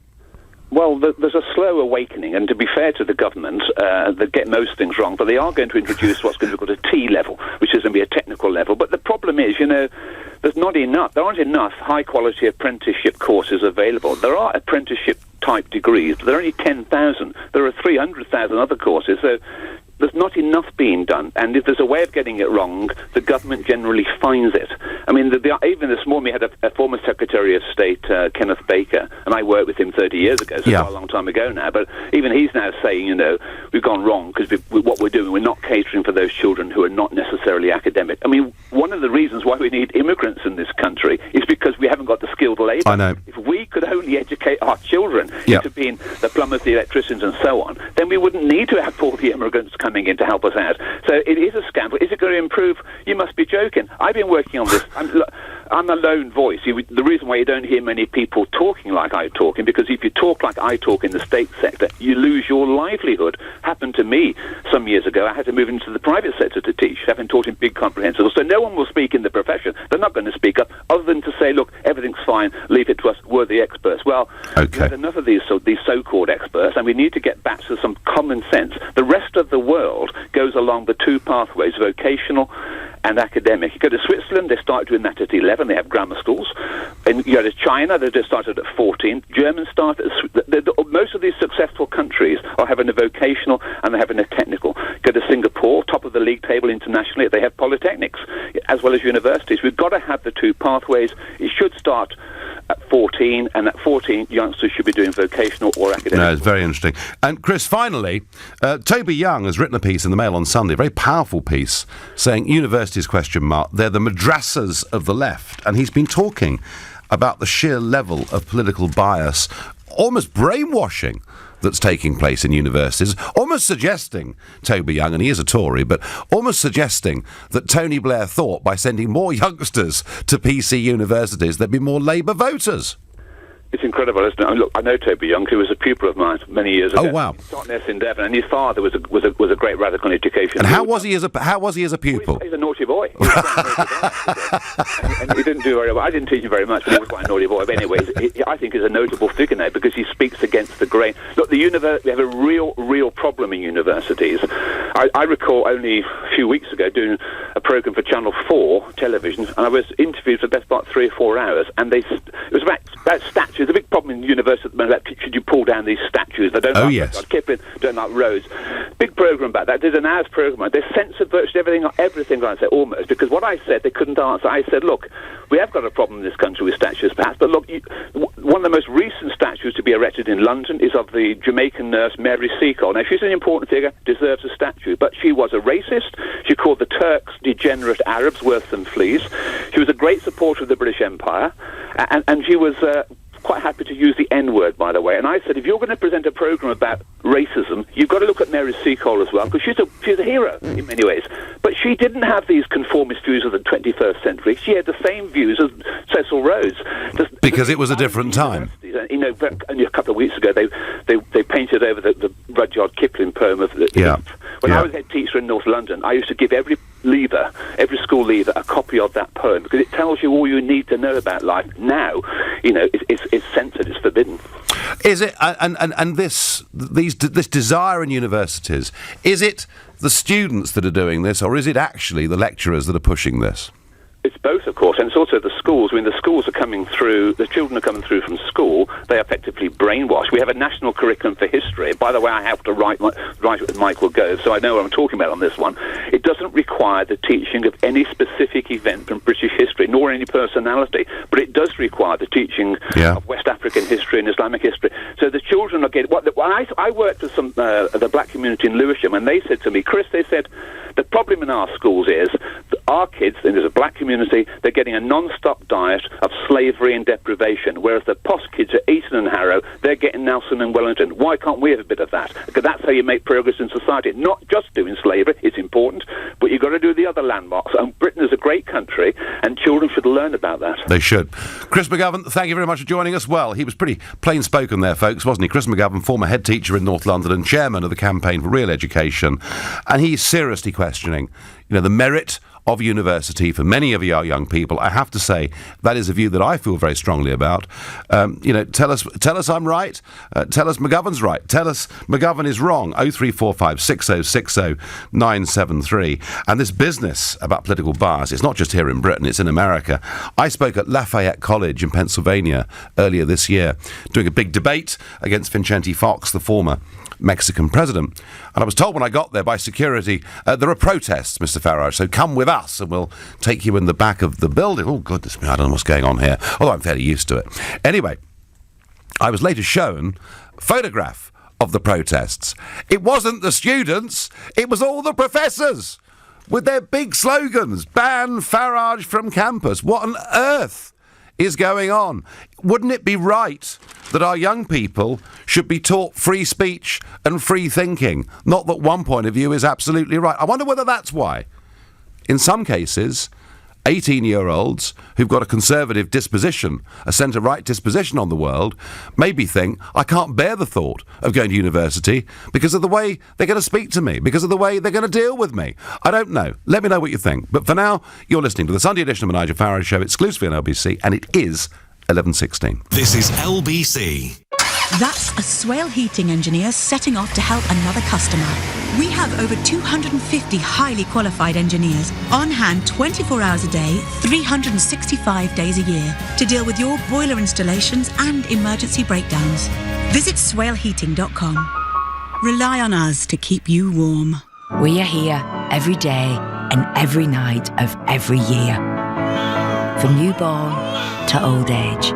Well, there's a slow awakening, and to be fair to the government, they get most things wrong, but they are going to introduce what's going to be called a T level, which is going to be a technical level. But the problem is, there aren't enough high-quality apprenticeship courses available. There are apprenticeship-type degrees, but there are only 10,000. There are 300,000 other courses, so there's not enough being done, and if there's a way of getting it wrong, the government generally finds it. I mean, even this morning we had a former Secretary of State, Kenneth Baker, and I worked with him 30 years ago, so quite a long time ago now, but even he's now saying, we've gone wrong, because what we're doing, we're not catering for those children who are not necessarily academic. I mean, one of the reasons why we need immigrants in this country is because we haven't got the skilled labour. I know. If we could only educate our children into being the plumbers, the electricians, and so on, then we wouldn't need to have all the immigrants coming in to help us out. So it is a scandal. Is it going to improve? You must be joking. I've been working on this. I'm a lone voice. The reason why you don't hear many people talking like I'm talking, because if you talk like I talk in the state sector, you lose your livelihood. Happened to me some years ago. I had to move into the private sector to teach, having taught in big comprehensive. So no one will speak in the profession. They're not going to speak up, other than to say, look, everything's fine, leave it to us, we're the experts. Well, we have enough of these so-called experts, and we need to get back to some common sense. The rest of the world goes along the two pathways, vocational and academic. You go to Switzerland, they start doing that at 11, they have grammar schools. And you go to China, they just started at 14. Germans start at... Most of these successful countries are having a vocational and they're having a technical. Go to Singapore, top of the league table internationally, they have polytechnics as well as universities. We've got to have the two pathways. It should start at 14, and at 14, youngsters should be doing vocational or academic. No, it's very interesting. And Chris, finally, Toby Young has written a piece in the Mail on Sunday, a very powerful piece, saying universities, they're the madrasas of the left. And he's been talking about the sheer level of political bias, almost brainwashing, that's taking place in universities, almost suggesting, Toby Young, and he is a Tory, but almost suggesting that Tony Blair thought by sending more youngsters to PC universities there'd be more Labour voters. It's incredible, isn't it? I mean, look, I know Toby Young, who was a pupil of mine many years ago. Oh, wow. He taught nurse in Devon, and his father was a great radical education. And how was he as a pupil? He's a naughty boy. He was quite a naughty boy. And he didn't do very well. I didn't teach him very much, but he was quite a naughty boy. But anyway, I think he's a notable figure now because he speaks against the grain. Look, we have a real problem in universities. I recall only a few weeks ago doing a programme for Channel 4 television, and I was interviewed for the best part of 3 or 4 hours, and it was about statues. The big problem in university at the moment is, should you pull down these statues? They don't like Kipling, don't like Rhodes. Big programme about that. Did an hour's programme. They censored virtually everything I said, almost, because what I said they couldn't answer. I said, look, we have got a problem in this country with statues, perhaps, but look, one of the most recent statues to be erected in London is of the Jamaican nurse Mary Seacole. Now, she's an important figure, deserves a statue, but she was a racist. She called the Turks degenerate Arabs, worse than fleas. She was a great supporter of the British Empire, and she was quite happy to use the N-word, by the way. And I said, if you're going to present a programme about racism, you've got to look at Mary Seacole as well, because she's a hero in many ways. But she didn't have these conformist views of the 21st century. She had the same views as Cecil Rhodes. Because it was a different time. You know, only a couple of weeks ago, they painted over the Rudyard Kipling poem of the... When I was head teacher in North London, I used to give every school leaver, a copy of that poem, because it tells you all you need to know about life. Now, you know, it's censored, it's forbidden. Is it, and this desire in universities, is it the students that are doing this, or is it actually the lecturers that are pushing this? It's both, of course, and it's also the schools. I mean, the schools are coming through, the children are coming through from school, they are effectively brainwashed. We have a national curriculum for history. By the way, I have to write it with Michael Gove, so I know what I'm talking about on this one. It doesn't require the teaching of any specific event from British history, nor any personality, but it does require the teaching of West African history and Islamic history. So the children are getting... I worked with some the black community in Lewisham, and they said to me, Chris, they said, the problem in our schools is that our kids, and there's a black community, they're getting a non-stop diet of slavery and deprivation, whereas the posh kids at Eton and Harrow, they're getting Nelson and Wellington. Why can't we have a bit of that? Because that's how you make progress in society. Not just doing slavery, it's important, but you've got to do the other landmarks. And Britain is a great country, and children should learn about that. They should. Chris McGovern, thank you very much for joining us. Well, he was pretty plain-spoken there, folks, wasn't he? Chris McGovern, former head teacher in North London and chairman of the Campaign for Real Education, and he's seriously questioning, the merit of university for many of our young people. I have to say that is a view that I feel very strongly about. Tell us I'm right. Tell us McGovern's right. Tell us McGovern is wrong. 0345 6060 973. And this business about political bias, it's not just here in Britain, it's in America. I spoke at Lafayette College in Pennsylvania earlier this year, doing a big debate against Vicente Fox, the former Mexican president. And I was told when I got there by security, there are protests, Mr. Farage, so come with us and we'll take you in the back of the building. Oh, goodness me, I don't know what's going on here, although I'm fairly used to it. Anyway, I was later shown a photograph of the protests. It wasn't the students, it was all the professors with their big slogans, ban Farage from campus. What on earth is going on? Wouldn't it be right that our young people should be taught free speech and free thinking? Not that one point of view is absolutely right. I wonder whether that's why, in some cases, 18-year-olds who've got a conservative disposition, a centre-right disposition on the world, maybe think, I can't bear the thought of going to university because of the way they're going to speak to me, because of the way they're going to deal with me. I don't know. Let me know what you think. But for now, you're listening to the Sunday edition of the Nigel Farage Show, exclusively on LBC, and it is 11:16. This is LBC. That's a Swale heating engineer setting off to help another customer. We have over 250 highly qualified engineers on hand 24 hours a day, 365 days a year to deal with your boiler installations and emergency breakdowns. Visit swaleheating.com. Rely on us to keep you warm. We are here every day and every night of every year. From newborn to old age.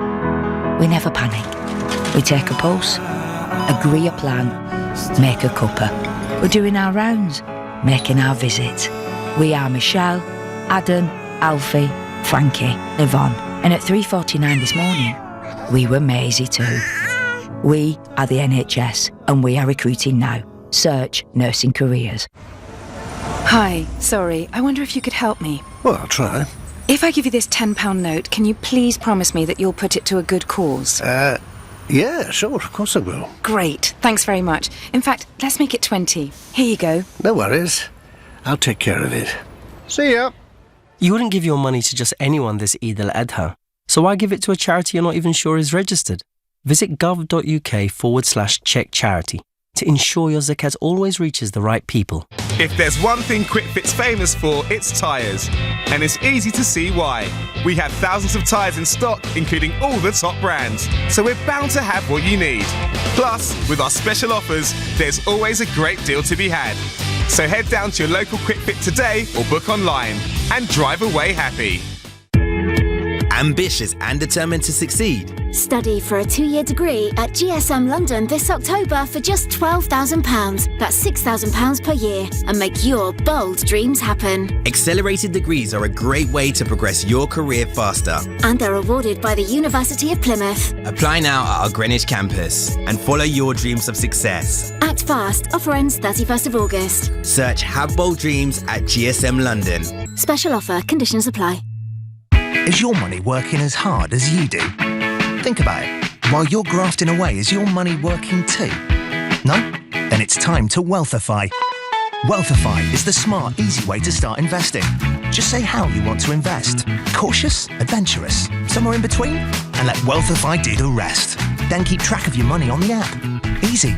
We never panic. We take a pulse, agree a plan, make a cuppa. We're doing our rounds, making our visits. We are Michelle, Adam, Alfie, Frankie, Yvonne. And at 3:49 this morning, we were Maisie too. We are the NHS and we are recruiting now. Search nursing careers. Hi, sorry, I wonder if you could help me. Well, I'll try. If I give you this £10 note, can you please promise me that you'll put it to a good cause? Yeah, sure, of course I will. Great, thanks very much. In fact, let's make it 20. Here you go. No worries. I'll take care of it. See ya. You wouldn't give your money to just anyone this Eid al-Adha, so why give it to a charity you're not even sure is registered? Visit gov.uk/check charity to ensure your zakat always reaches the right people. If there's one thing QuickFit's famous for, it's tyres. And it's easy to see why. We have thousands of tyres in stock, including all the top brands. So we're bound to have what you need. Plus, with our special offers, there's always a great deal to be had. So head down to your local QuickFit today or book online and drive away happy. Ambitious and determined to succeed. Study for a 2-year degree at GSM London this October for just £12,000. That's £6,000 per year, and make your bold dreams happen. Accelerated degrees are a great way to progress your career faster. And they're awarded by the University of Plymouth. Apply now at our Greenwich campus and follow your dreams of success. Act fast. Offer ends 31st of August. Search Have Bold Dreams at GSM London. Special offer. Conditions apply. Is your money working as hard as you do? Think about it. While you're grafting away, is your money working too? No? Then it's time to Wealthify. Wealthify is the smart, easy way to start investing. Just say how you want to invest. Cautious? Adventurous? Somewhere in between? And let Wealthify do the rest. Then keep track of your money on the app. Easy.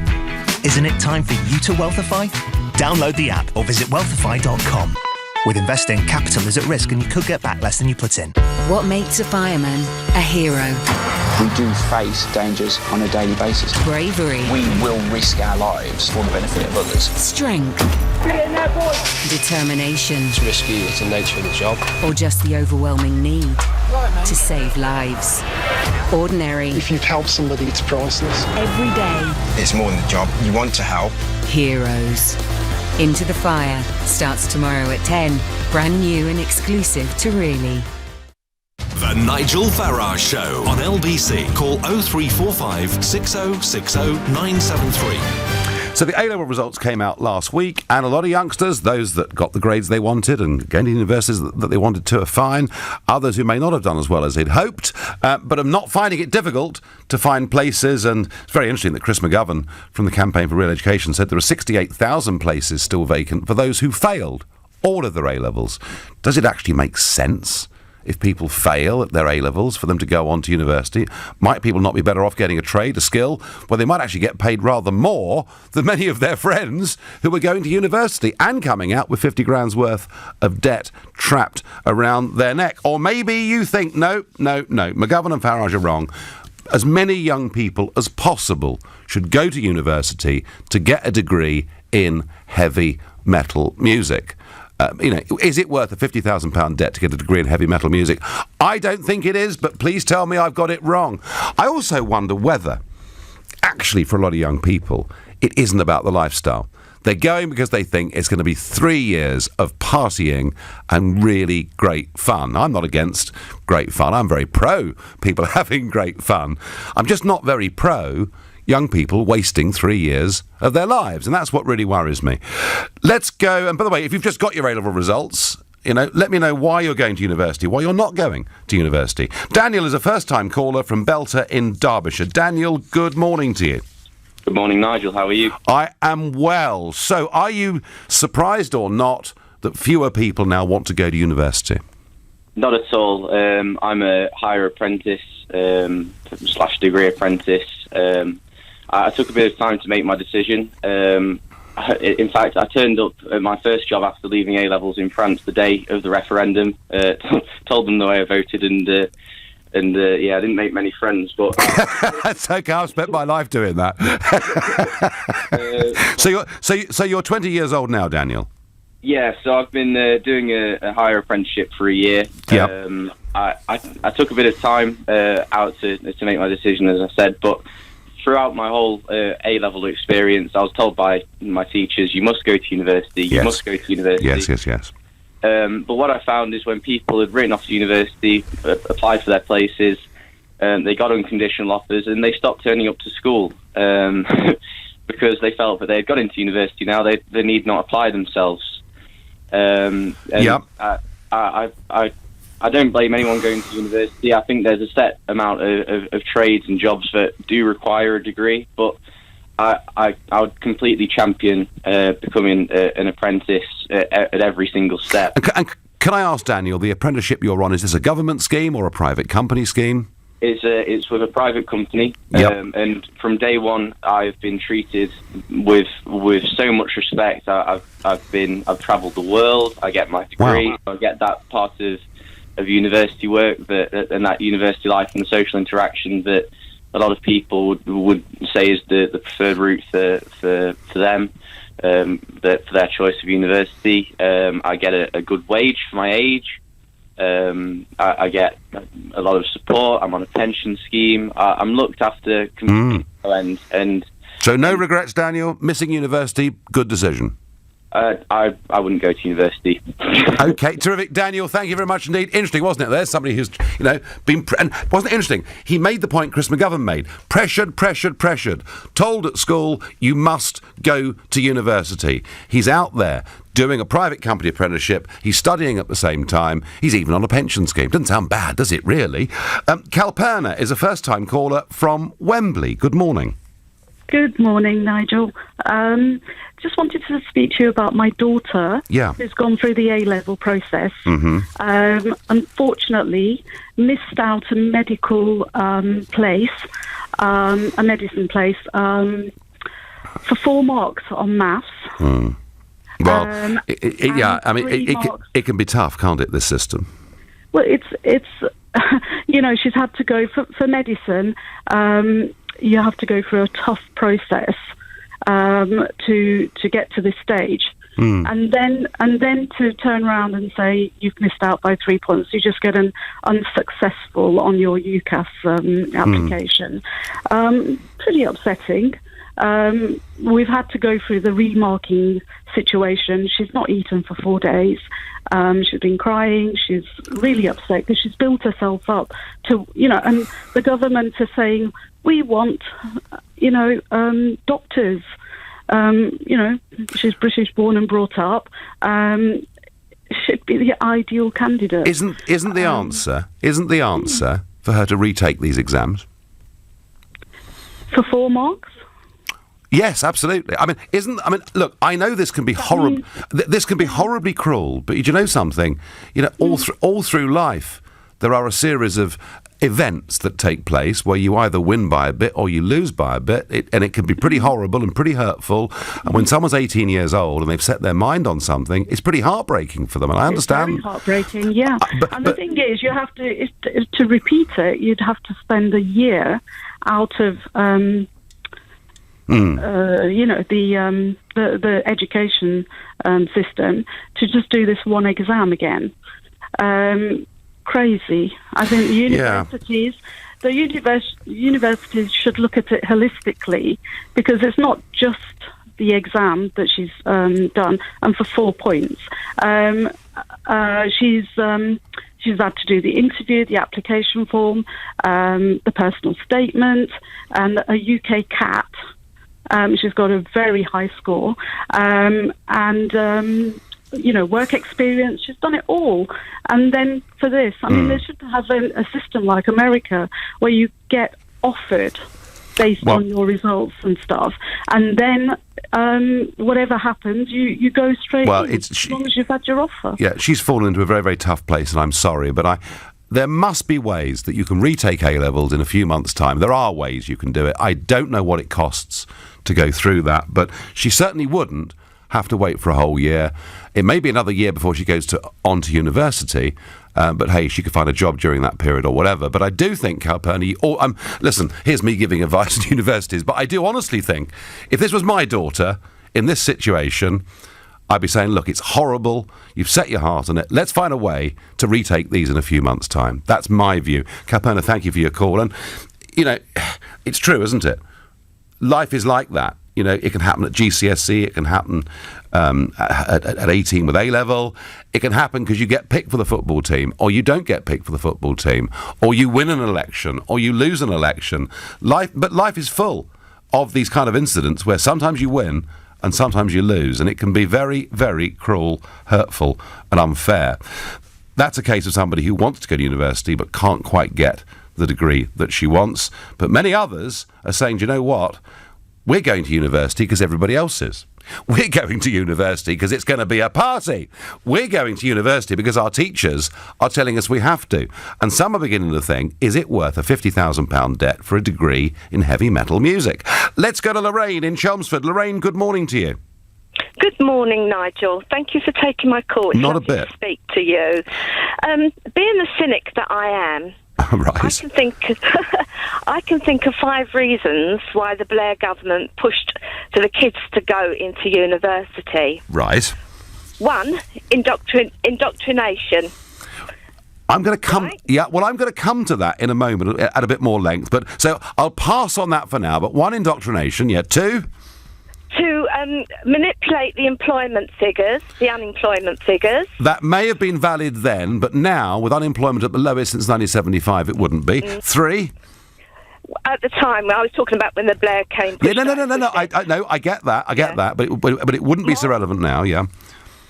Isn't it time for you to Wealthify? Download the app or visit wealthify.com. With investing, capital is at risk and you could get back less than you put in. What makes a fireman a hero? We do face dangers on a daily basis. Bravery. We will risk our lives for the benefit of others. Strength. Get in there, boy! Determination. It's risky, it's the nature of the job. Or just the overwhelming need to save lives. Ordinary. If you've helped somebody, it's priceless. Every day. It's more than a job. You want to help. Heroes. Into the Fire starts tomorrow at 10. Brand new and exclusive to Really. The Nigel Farage Show on LBC. Call 0345 6060 973. So the A-level results came out last week, and a lot of youngsters, those that got the grades they wanted and going to universities that they wanted to, are fine. Others who may not have done as well as they'd hoped, but are not finding it difficult to find places. And it's very interesting that Chris McGovern from the Campaign for Real Education said there are 68,000 places still vacant for those who failed all of their A-levels. Does it actually make sense? If people fail at their A-levels, for them to go on to university? Might people not be better off getting a trade, a skill, where they might actually get paid rather more than many of their friends who are going to university and coming out with 50 grand's worth of debt trapped around their neck? Or maybe you think, no, McGovern and Farage are wrong. As many young people as possible should go to university to get a degree in heavy metal music. Is it worth a £50,000 debt to get a degree in heavy metal music? I don't think it is, but please tell me I've got it wrong. I also wonder whether, actually, for a lot of young people, it isn't about the lifestyle. They're going because they think it's going to be 3 years of partying and really great fun. I'm not against great fun. I'm very pro people having great fun. I'm just not very pro young people wasting 3 years of their lives, and that's what really worries me. Let's go, and by the way, if you've just got your A-level results, let me know why you're going to university, why you're not going to university. Daniel is a first-time caller from Belter in Derbyshire. Daniel, good morning to you. Good morning, Nigel. How are you? I am well. So, are you surprised or not that fewer people now want to go to university? Not at all. I'm a higher apprentice / degree apprentice. I took a bit of time to make my decision. In fact, I turned up at my first job after leaving A-levels in France the day of the referendum, told them the way I voted, and I didn't make many friends. But that's okay. I've spent my life doing that. So you're 20 years old now, Daniel. Yeah. So I've been doing a higher apprenticeship for a year. Yep. I took a bit of time out to make my decision, as I said, but throughout my whole A-level experience, I was told by my teachers, you must go to university, you must go to university. Yes. But what I found is when people had written off to university, applied for their places, they got unconditional offers, and they stopped turning up to school because they felt that they had got into university now, they need not apply themselves. I I don't blame anyone going to university. I think there's a set amount of trades and jobs that do require a degree, but I would completely champion becoming an apprentice at every single step. And can I ask, Daniel, the apprenticeship you're on, is this a government scheme or a private company scheme? It's with a private company, and from day one, I've been treated with so much respect. I've travelled the world. I get my degree. Wow. I get that part of university work and that university life and the social interaction that a lot of people would say is the preferred route for them. For their choice of university, I get a good wage for my age. I get a lot of support. I'm on a pension scheme. I'm looked after completely. And so no regrets, Daniel. Missing university, good decision. I wouldn't go to university. Okay, terrific, Daniel. Thank you very much indeed. Interesting, wasn't it? There's somebody who's been and wasn't it interesting? He made the point Chris McGovern made. Pressured. Told at school you must go to university. He's out there doing a private company apprenticeship. He's studying at the same time. He's even on a pension scheme. Doesn't sound bad, does it? Really? Kalpana is a first-time caller from Wembley. Good morning. Good morning, Nigel. Just wanted to speak to you about my daughter, who's gone through the A-level process. Mm-hmm. Unfortunately, missed out a medical place, a medicine place, for 4 marks on maths. Mm. Well, it can be tough, can't it, this system? Well, it's she's had to go for medicine. You have to go through a tough process to get to this stage, and then to turn around and say you've missed out by 3 points. You just get an unsuccessful on your UCAS application. Pretty upsetting. We've had to go through the remarking situation. She's not eaten for 4 days. She's been crying. She's really upset because she's built herself up to, and the government are saying, we want, doctors. She's British born and brought up. Should be the ideal candidate. Isn't the answer for her to retake these exams? For 4 marks? Yes, absolutely. Look, I know this can be horrible. This can be horribly cruel, but you know something? All through life, there are a series of events that take place where you either win by a bit or you lose by a bit, and it can be pretty horrible and pretty hurtful. And when someone's 18 years old and they've set their mind on something, it's pretty heartbreaking for them. And I understand. It's very heartbreaking, yeah. But the thing is, you have to repeat it. You'd have to spend a year out of. The education system to just do this one exam again. Crazy. I think the universities should look at it holistically, because it's not just the exam that she's done, and for 4 points. She's had to do the interview, the application form, the personal statement, and a UK CAT. She's got a very high score, work experience. She's done it all. And then for this, they should have a system like America where you get offered based on your results and stuff. And then whatever happens, you go straight in, as long as you've had your offer. Yeah, she's fallen into a very, very tough place, and I'm sorry, but there must be ways that you can retake A-levels in a few months' time. There are ways you can do it. I don't know what it costs to go through that, but she certainly wouldn't have to wait for a whole year. It may be another year before she goes on to university, but hey, she could find a job during that period or whatever. But I do think, Kalpana, listen, here's me giving advice to universities, but I do honestly think if this was my daughter in this situation, I'd be saying, look, it's horrible. You've set your heart on it. Let's find a way to retake these in a few months' time. That's my view. Kalpana, thank you for your call. And, it's true, isn't it? Life is like that. It can happen at GCSE. It can happen at 18 with A-level. It can happen because you get picked for the football team, or you don't get picked for the football team, or you win an election, or you lose an election. But life is full of these kind of incidents where sometimes you win and sometimes you lose, and it can be very, very cruel, hurtful and unfair. That's a case of somebody who wants to go to university but can't quite get the degree that she wants. But many others are saying, do you know what? We're going to university because everybody else is. We're going to university because it's going to be a party. We're going to university because our teachers are telling us we have to. And some are beginning to think, is it worth a £50,000 debt for a degree in heavy metal music? Let's go to Lorraine in Chelmsford. Lorraine, good morning to you. Good morning, Nigel. Thank you for taking my call. It's Not a lovely bit. to speak to you. Being the cynic that I am, right. I can think of 5 reasons why the Blair government pushed for the kids to go into university. Right. 1, indoctrination. I'm going to come. Right. Yeah, well, I'm going to come to that in a moment at a bit more length. But so I'll pass on that for now. But 1, indoctrination. Yeah. 2. To manipulate the employment figures, the unemployment figures. That may have been valid then, but now, with unemployment at the lowest since 1975, it wouldn't be. 3. At the time, I was talking about when the Blair came. Yeah, no. I get that. I get that, but it wouldn't be so relevant now. Yeah.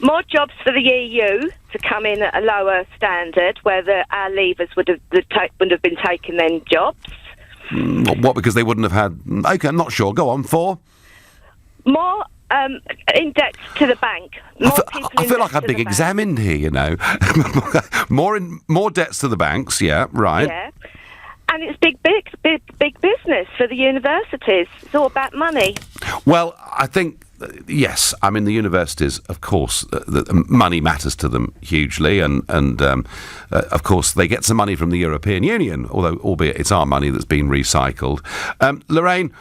More jobs for the EU to come in at a lower standard, where our leavers would have been taking then jobs. What? Because they wouldn't have had. Okay, I'm not sure. Go on. 4. More index to the bank. I feel like I'm being examined here, you know. more debts to the banks, yeah, right. Yeah. And it's big business for the universities. It's all about money. Well, I think, yes. I mean, the universities, of course, the money matters to them hugely, and of course, they get some money from the European Union, albeit it's our money that's been recycled. Lorraine,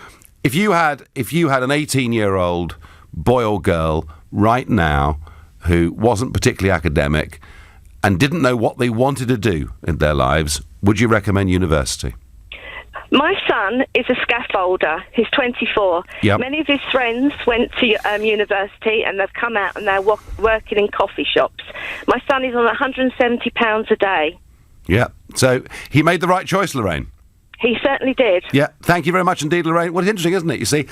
If you had an 18-year-old boy or girl right now who wasn't particularly academic and didn't know what they wanted to do in their lives, would you recommend university? My son is a scaffolder. He's 24. Yep. Many of his friends went to university and they've come out and they're working in coffee shops. My son is on £170 a day. Yeah. So he made the right choice, Lorraine. He certainly did. Yeah, thank you very much indeed, Lorraine. Well, it's interesting, isn't it? You see,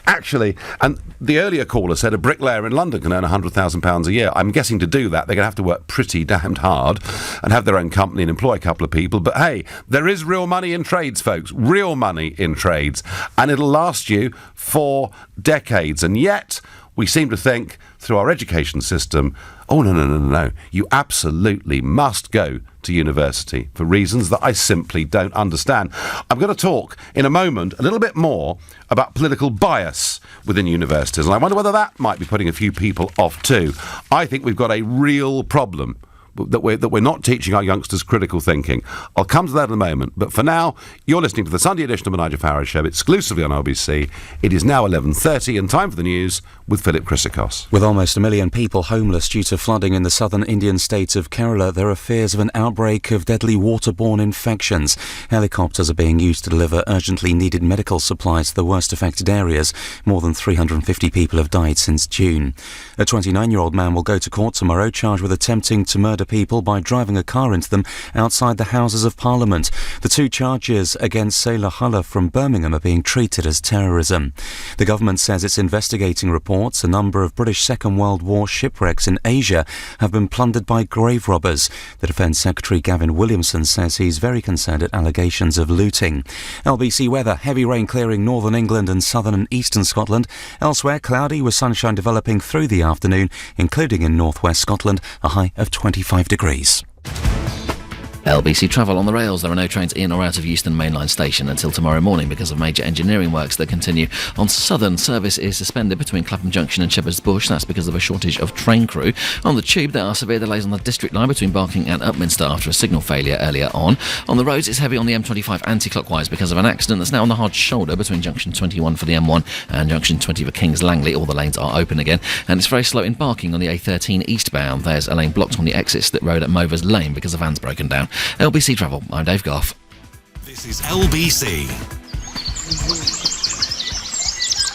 actually, and the earlier caller said a bricklayer in London can earn £100,000 a year. I'm guessing to do that, they're going to have to work pretty damned hard and have their own company and employ a couple of people. But hey, there is real money in trades, folks. Real money in trades. And it'll last you for decades. And yet, we seem to think, through our education system, oh, no. You absolutely must go to university for reasons that I simply don't understand. I'm going to talk in a moment a little bit more about political bias within universities, and I wonder whether that might be putting a few people off too. I think we've got a real problem that we're not teaching our youngsters critical thinking. I'll come to that in a moment, but for now, you're listening to the Sunday edition of the Nigel Farage Show, exclusively on LBC. It is now 11:30 and time for the news with Philip Chrysikos. With almost 1 million people homeless due to flooding in the southern Indian state of Kerala, there are fears of an outbreak of deadly waterborne infections. Helicopters are being used to deliver urgently needed medical supplies to the worst affected areas. More than 350 people have died since June. A 29-year-old man will go to court tomorrow charged with attempting to murder people by driving a car into them outside the Houses of Parliament. The 2 charges against Sailor Hulla from Birmingham are being treated as terrorism. The government says it's investigating reports a number of British Second World War shipwrecks in Asia have been plundered by grave robbers. The Defence Secretary Gavin Williamson says he's very concerned at allegations of looting. LBC weather, heavy rain clearing northern England and southern and eastern Scotland. Elsewhere, cloudy with sunshine developing through the afternoon, including in northwest Scotland, a high of 25 degrees. LBC travel on the rails. There are no trains in or out of Euston Mainline Station until tomorrow morning because of major engineering works that continue. On Southern, service is suspended between Clapham Junction and Shepherd's Bush. That's because of a shortage of train crew. On the Tube, there are severe delays on the District Line between Barking and Upminster after a signal failure earlier on. On the roads, it's heavy on the M25 anti-clockwise because of an accident that's now on the hard shoulder between Junction 21 for the M1 and Junction 20 for Kings Langley. All the lanes are open again. And it's very slow in Barking on the A13 eastbound. There's a lane blocked on the exit slip road at Movers Lane because a van's broken down. LBC Travel, I'm Dave Goff. This is LBC.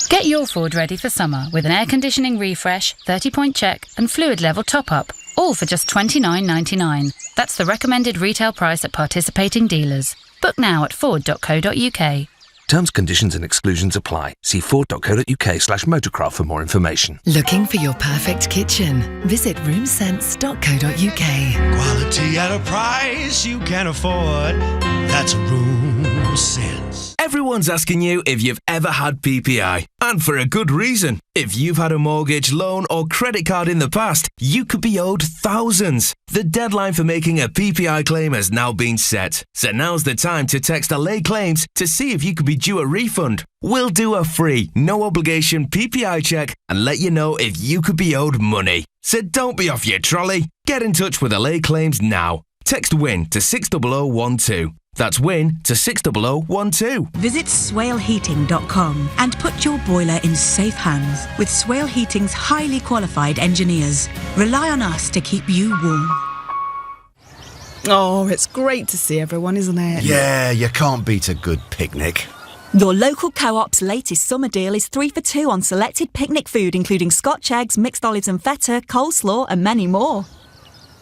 Get your Ford ready for summer with an air conditioning refresh, 30-point check and fluid level top-up, all for just $29.99. That's the recommended retail price at participating dealers. Book now at Ford.co.uk. Terms, conditions and exclusions apply. See ford.co.uk/motorcraft for more information. Looking for your perfect kitchen? Visit roomsense.co.uk. Quality at a price you can afford. That's Room Sense. Everyone's asking you if you've ever had PPI, and for a good reason. If you've had a mortgage, loan or credit card in the past, you could be owed thousands. The deadline for making a PPI claim has now been set, so now's the time to text Allay Claims to see if you could be due a refund. We'll do a free, no obligation PPI check and let you know if you could be owed money. So don't be off your trolley. Get in touch with Allay Claims now. Text WIN to 60012. That's WIN to 60012. Visit swaleheating.com and put your boiler in safe hands with Swale Heating's highly qualified engineers. Rely on us to keep you warm. Oh, it's great to see everyone, isn't it? Yeah, you can't beat a good picnic. Your local Co-op's latest summer deal is 3 for 2 on selected picnic food, including Scotch eggs, mixed olives and feta, coleslaw and many more.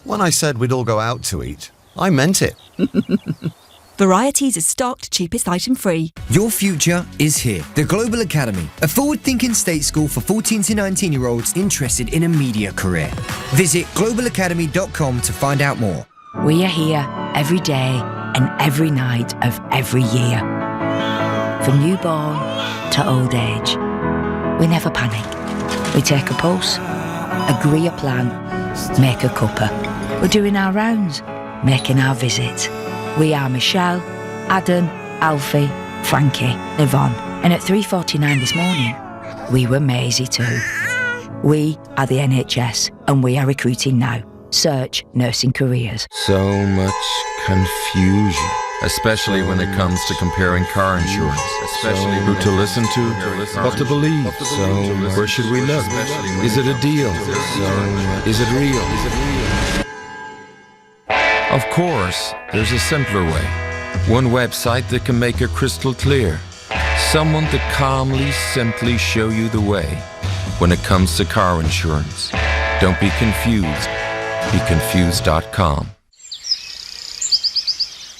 When I said we'd all go out to eat, I meant it. Varieties are stocked, cheapest item free. Your future is here. The Global Academy, a forward-thinking state school for 14 to 19-year-olds interested in a media career. Visit globalacademy.com to find out more. We are here every day and every night of every year. From newborn to old age. We never panic. We take a pulse, agree a plan, make a cuppa. We're doing our rounds, making our visit. We are Michelle, Adam, Alfie, Frankie, Yvonne. And at 3:49 this morning, we were Maisie too. We are the NHS and we are recruiting now. Search nursing careers. So much confusion, especially when it comes to comparing car insurance. Especially who to listen to, what to believe. So where should we look? Is it a deal? Is it real? Of course, there's a simpler way. One website that can make it crystal clear. Someone to calmly, simply show you the way when it comes to car insurance. Don't be confused. BeConfused.com.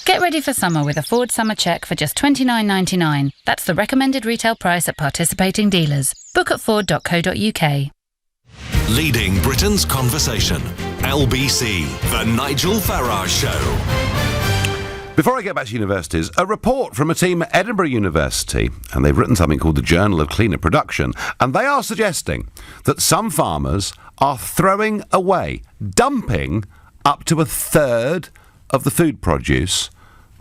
Get ready for summer with a Ford Summer Check for just $29.99. That's the recommended retail price at participating dealers. Book at ford.co.uk. Leading Britain's conversation. LBC, The Nigel Farage Show. Before I get back to universities, a report from a team at Edinburgh University, and they've written something called the Journal of Cleaner Production, and they are suggesting that some farmers are throwing away, dumping up to a third of the food produce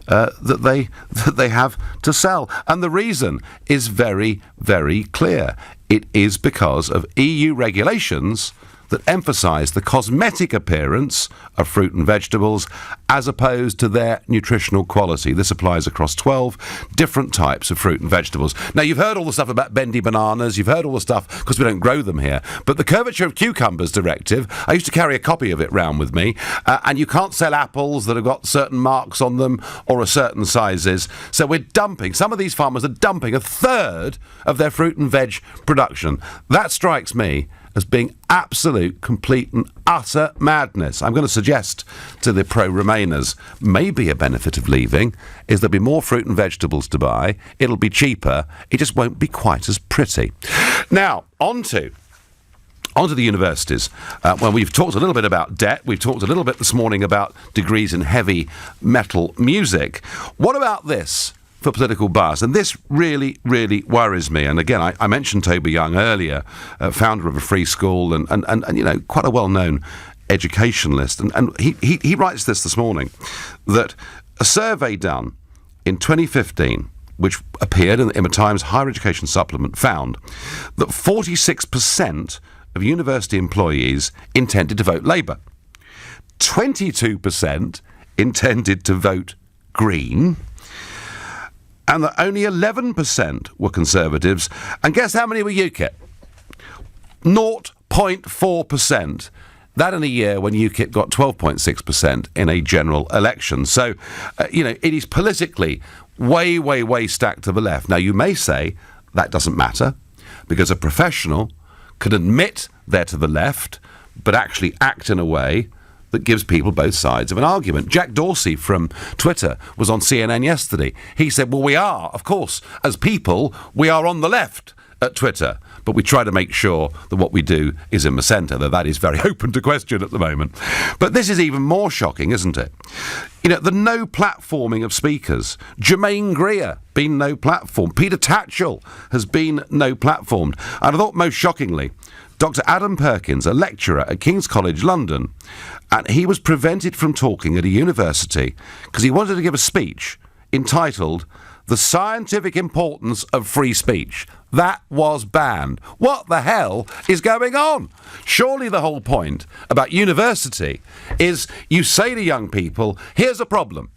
that they have to sell. And the reason is very, very clear. It is because of EU regulations that emphasise the cosmetic appearance of fruit and vegetables as opposed to their nutritional quality. This applies across 12 different types of fruit and vegetables. Now, you've heard all the stuff about bendy bananas, you've heard all the stuff because we don't grow them here, but the Curvature of Cucumbers Directive, I used to carry a copy of it round with me, and you can't sell apples that have got certain marks on them or a certain sizes. So we're dumping, some of these farmers are dumping a third of their fruit and veg production. That strikes me as being absolute, complete and utter madness. I'm going to suggest to the pro-Remainers, maybe a benefit of leaving is there'll be more fruit and vegetables to buy, it'll be cheaper, it just won't be quite as pretty. Now, on to the universities. Well, we've talked a little bit about debt, we've talked a little bit this morning about degrees in heavy metal music. What about this for political bias? And this really, really worries me. And again, I mentioned Toby Young earlier, founder of a free school and you know, quite a well-known educationalist. And he writes this morning, that a survey done in 2015, which appeared in the Times Higher Education Supplement, found that 46% of university employees intended to vote Labour. 22% intended to vote Green, and that only 11% were Conservatives. And guess how many were UKIP? 0.4%. That in a year when UKIP got 12.6% in a general election. So, you know, it is politically way, way, way stacked to the left. Now, you may say that doesn't matter, because a professional can admit they're to the left, but actually act in a way that that gives people both sides of an argument. Jack Dorsey from Twitter was on CNN yesterday. He said, well, we are, of course, as people, we are on the left at Twitter, but we try to make sure that what we do is in the centre, though that is very open to question at the moment. But this is even more shocking, isn't it? You know, the no platforming of speakers. Jermaine Greer, been no platform. Peter Tatchell has been no platformed. And I thought most shockingly, Dr. Adam Perkins, a lecturer at King's College London, and he was prevented from talking at a university because he wanted to give a speech entitled The Scientific Importance of Free Speech. That was banned. What the hell is going on? Surely the whole point about university is you say to young people, here's a problem.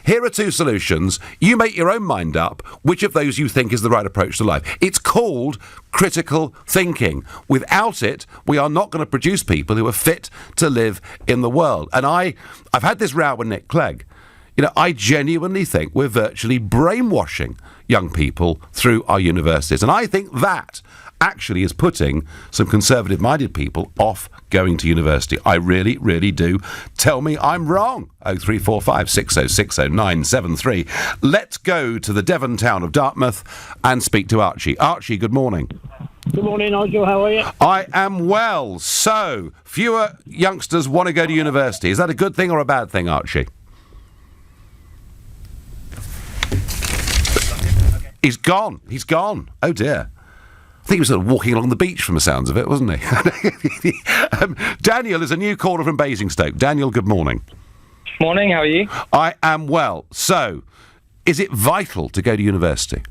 Here are two solutions. You make your own mind up which of those you think is the right approach to life. It's called critical thinking. Without it, we are not going to produce people who are fit to live in the world. And I've had this row with Nick Clegg. You know, I genuinely think we're virtually brainwashing young people through our universities. And I think that actually is putting some conservative-minded people off going to university. I really, really do. Tell me I'm wrong. 0345 6060 973. Let's go to the Devon town of Dartmouth and speak to Archie. Archie, good morning. Good morning, Nigel. How are you? I am well. So, fewer youngsters want to go to university. Is that a good thing or a bad thing, Archie? He's gone. He's gone. Oh, dear. I think he was sort of walking along the beach from the sounds of it, wasn't he? Daniel is a new caller from Basingstoke. Daniel, good morning. Morning, how are you? I am well. So, is it vital to go to university?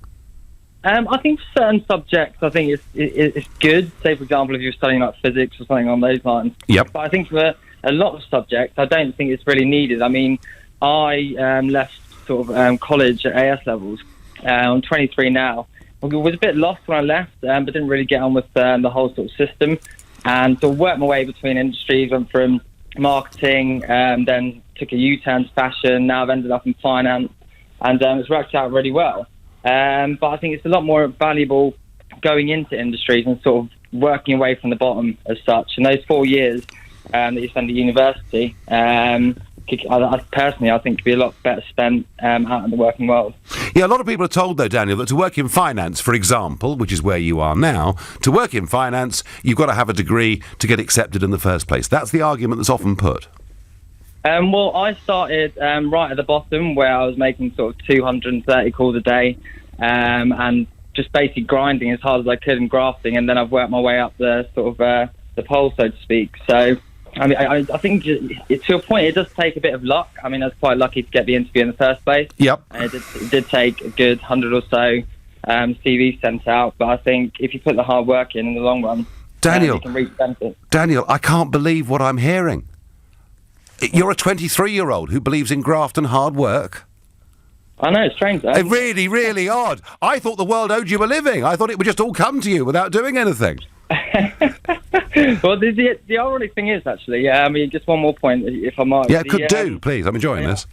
I think for certain subjects, I think it's good. Say, for example, if you're studying like physics or something on those lines. Yep. But I think for a lot of subjects, I don't think it's really needed. I mean, I left sort of college at AS levels. I'm 23 now. I was a bit lost when I left, but didn't really get on with the whole sort of system. And so worked my way between industries, went from marketing, then took a U-turn to fashion. Now I've ended up in finance, and it's worked out really well. But I think it's a lot more valuable going into industries and sort of working away from the bottom as such. And those 4 years that you spend at university, personally, I think could be a lot better spent out in the working world. Yeah, a lot of people are told, though, Daniel, that to work in finance, for example, which is where you are now, to work in finance, you've got to have a degree to get accepted in the first place. That's the argument that's often put. Well, I started right at the bottom where I was making sort of 230 calls a day and just basically grinding as hard as I could and grafting, and then I've worked my way up the sort of the pole, so to speak. So I mean, I think to a point it does take a bit of luck. I mean, I was quite lucky to get the interview in the first place. Yep. It did take a good 100 or so CVs sent out, but I think if you put the hard work in the long run, Daniel, you can reach benefit. Daniel, I can't believe what I'm hearing. You're a 23-year-old who believes in graft and hard work. I know, it's strange, though. Really, really odd. I thought the world owed you a living. I thought it would just all come to you without doing anything. Well, the ironic thing is, actually, I mean, just one more point, if I might. Yeah, do, please. I'm enjoying this.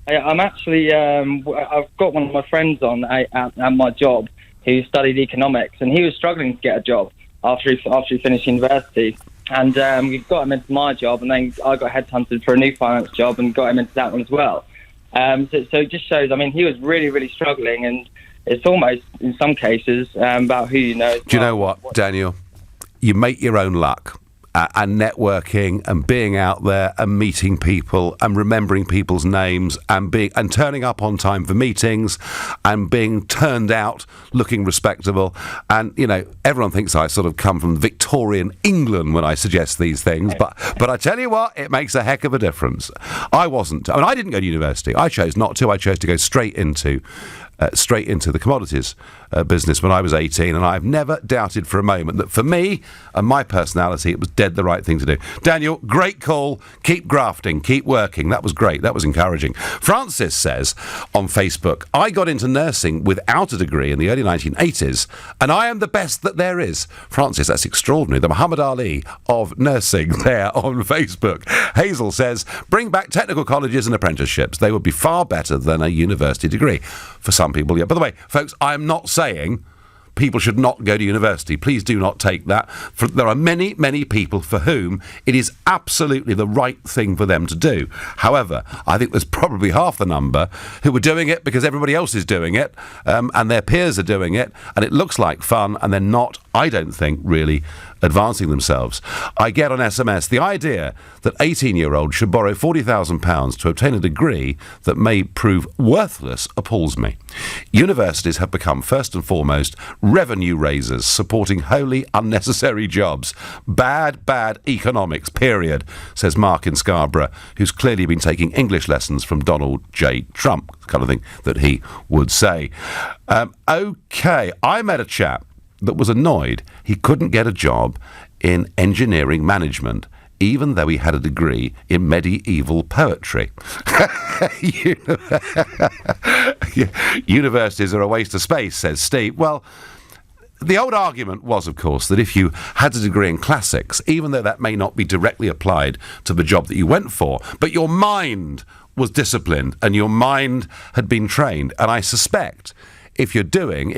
I'm actually, I've got one of my friends on at my job who studied economics, and he was struggling to get a job after he finished university. And we got him into my job, and then I got headhunted for a new finance job and got him into that one as well. So it just shows, I mean, he was really, really struggling, and it's almost, in some cases, about who you know. Do you know what, Daniel? You make your own luck. And networking and being out there and meeting people and remembering people's names and turning up on time for meetings and being turned out looking respectable. And, you know, everyone thinks I sort of come from Victorian England when I suggest these things. But I tell you what, it makes a heck of a difference. I didn't go to university. I chose not to. I chose to go straight into the commodities business when I was 18, and I've never doubted for a moment that for me and my personality it was dead the right thing to do. Daniel, great call. Keep grafting, keep working. That was great. That was encouraging. Francis says on Facebook, I got into nursing without a degree in the early 1980s, and I am the best that there is. Francis, that's extraordinary. The Muhammad Ali of nursing there on Facebook. Hazel says, bring back technical colleges and apprenticeships. They would be far better than a university degree. For some people, yeah. By the way, folks, I am not saying people should not go to university. Please do not take that. There are many, many people for whom it is absolutely the right thing for them to do. However, I think there's probably half the number who are doing it because everybody else is doing it, and their peers are doing it, and it looks like fun, and they're not, I don't think, really advancing themselves. I get on SMS the idea that 18-year-olds should borrow £40,000 to obtain a degree that may prove worthless appalls me. Universities have become, first and foremost, revenue raisers supporting wholly unnecessary jobs. Bad economics, period, says Mark in Scarborough, who's clearly been taking English lessons from Donald J. Trump, the kind of thing that he would say. OK, I met a chap that was annoyed he couldn't get a job in engineering management, even though he had a degree in medieval poetry. Universities are a waste of space, says Steve. Well, the old argument was, of course, that if you had a degree in classics, even though that may not be directly applied to the job that you went for, but your mind was disciplined and your mind had been trained. And I suspect if you're getting,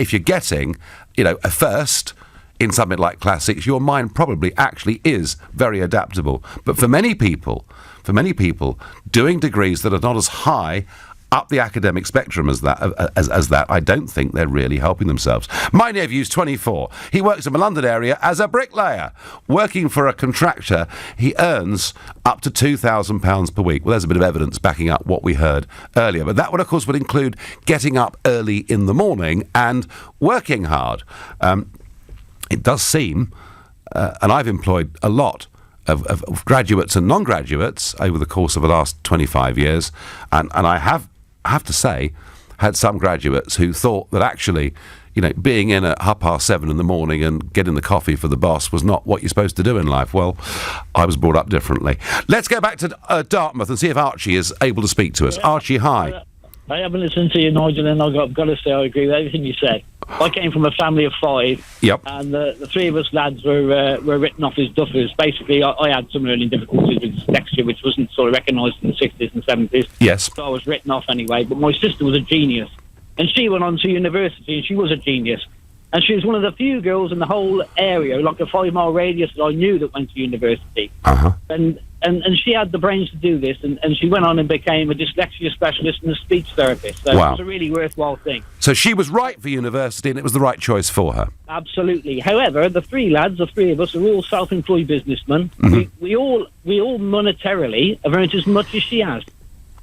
a first in something like classics, your mind probably actually is very adaptable. But for many people, doing degrees that are not as high up the academic spectrum as that, I don't think they're really helping themselves. My nephew's 24. He works in the London area as a bricklayer. Working for a contractor, he earns up to £2,000 per week. Well, there's a bit of evidence backing up what we heard earlier. But that would, of course, would include getting up early in the morning and working hard. It does seem, and I've employed a lot of graduates and non-graduates over the course of the last 25 years, and I have to say, had some graduates who thought that actually, being in at 7:30 in the morning and getting the coffee for the boss was not what you're supposed to do in life. Well, I was brought up differently. Let's go back to Dartmouth and see if Archie is able to speak to us. Yeah. Archie, hi. I haven't listened to you, Nigel, and I've got to say I agree with everything you said. I came from a family of 5, yep, and the 3 of us lads were written off as duffers. Basically, I had some learning difficulties with dyslexia, which wasn't sort of recognised in the 60s and 70s. Yes. So I was written off anyway, but my sister was a genius. And she went on to university, and she was a genius. And she was one of the few girls in the whole area, like a 5-mile radius that I knew that went to university. Uh-huh. And she had the brains to do this, and she went on and became a dyslexia specialist and a speech therapist. So wow. It was a really worthwhile thing. So she was right for university, and it was the right choice for her. Absolutely. However, the 3 lads, the 3 of us, are all self-employed businessmen. Mm-hmm. We all monetarily have earned as much as she has.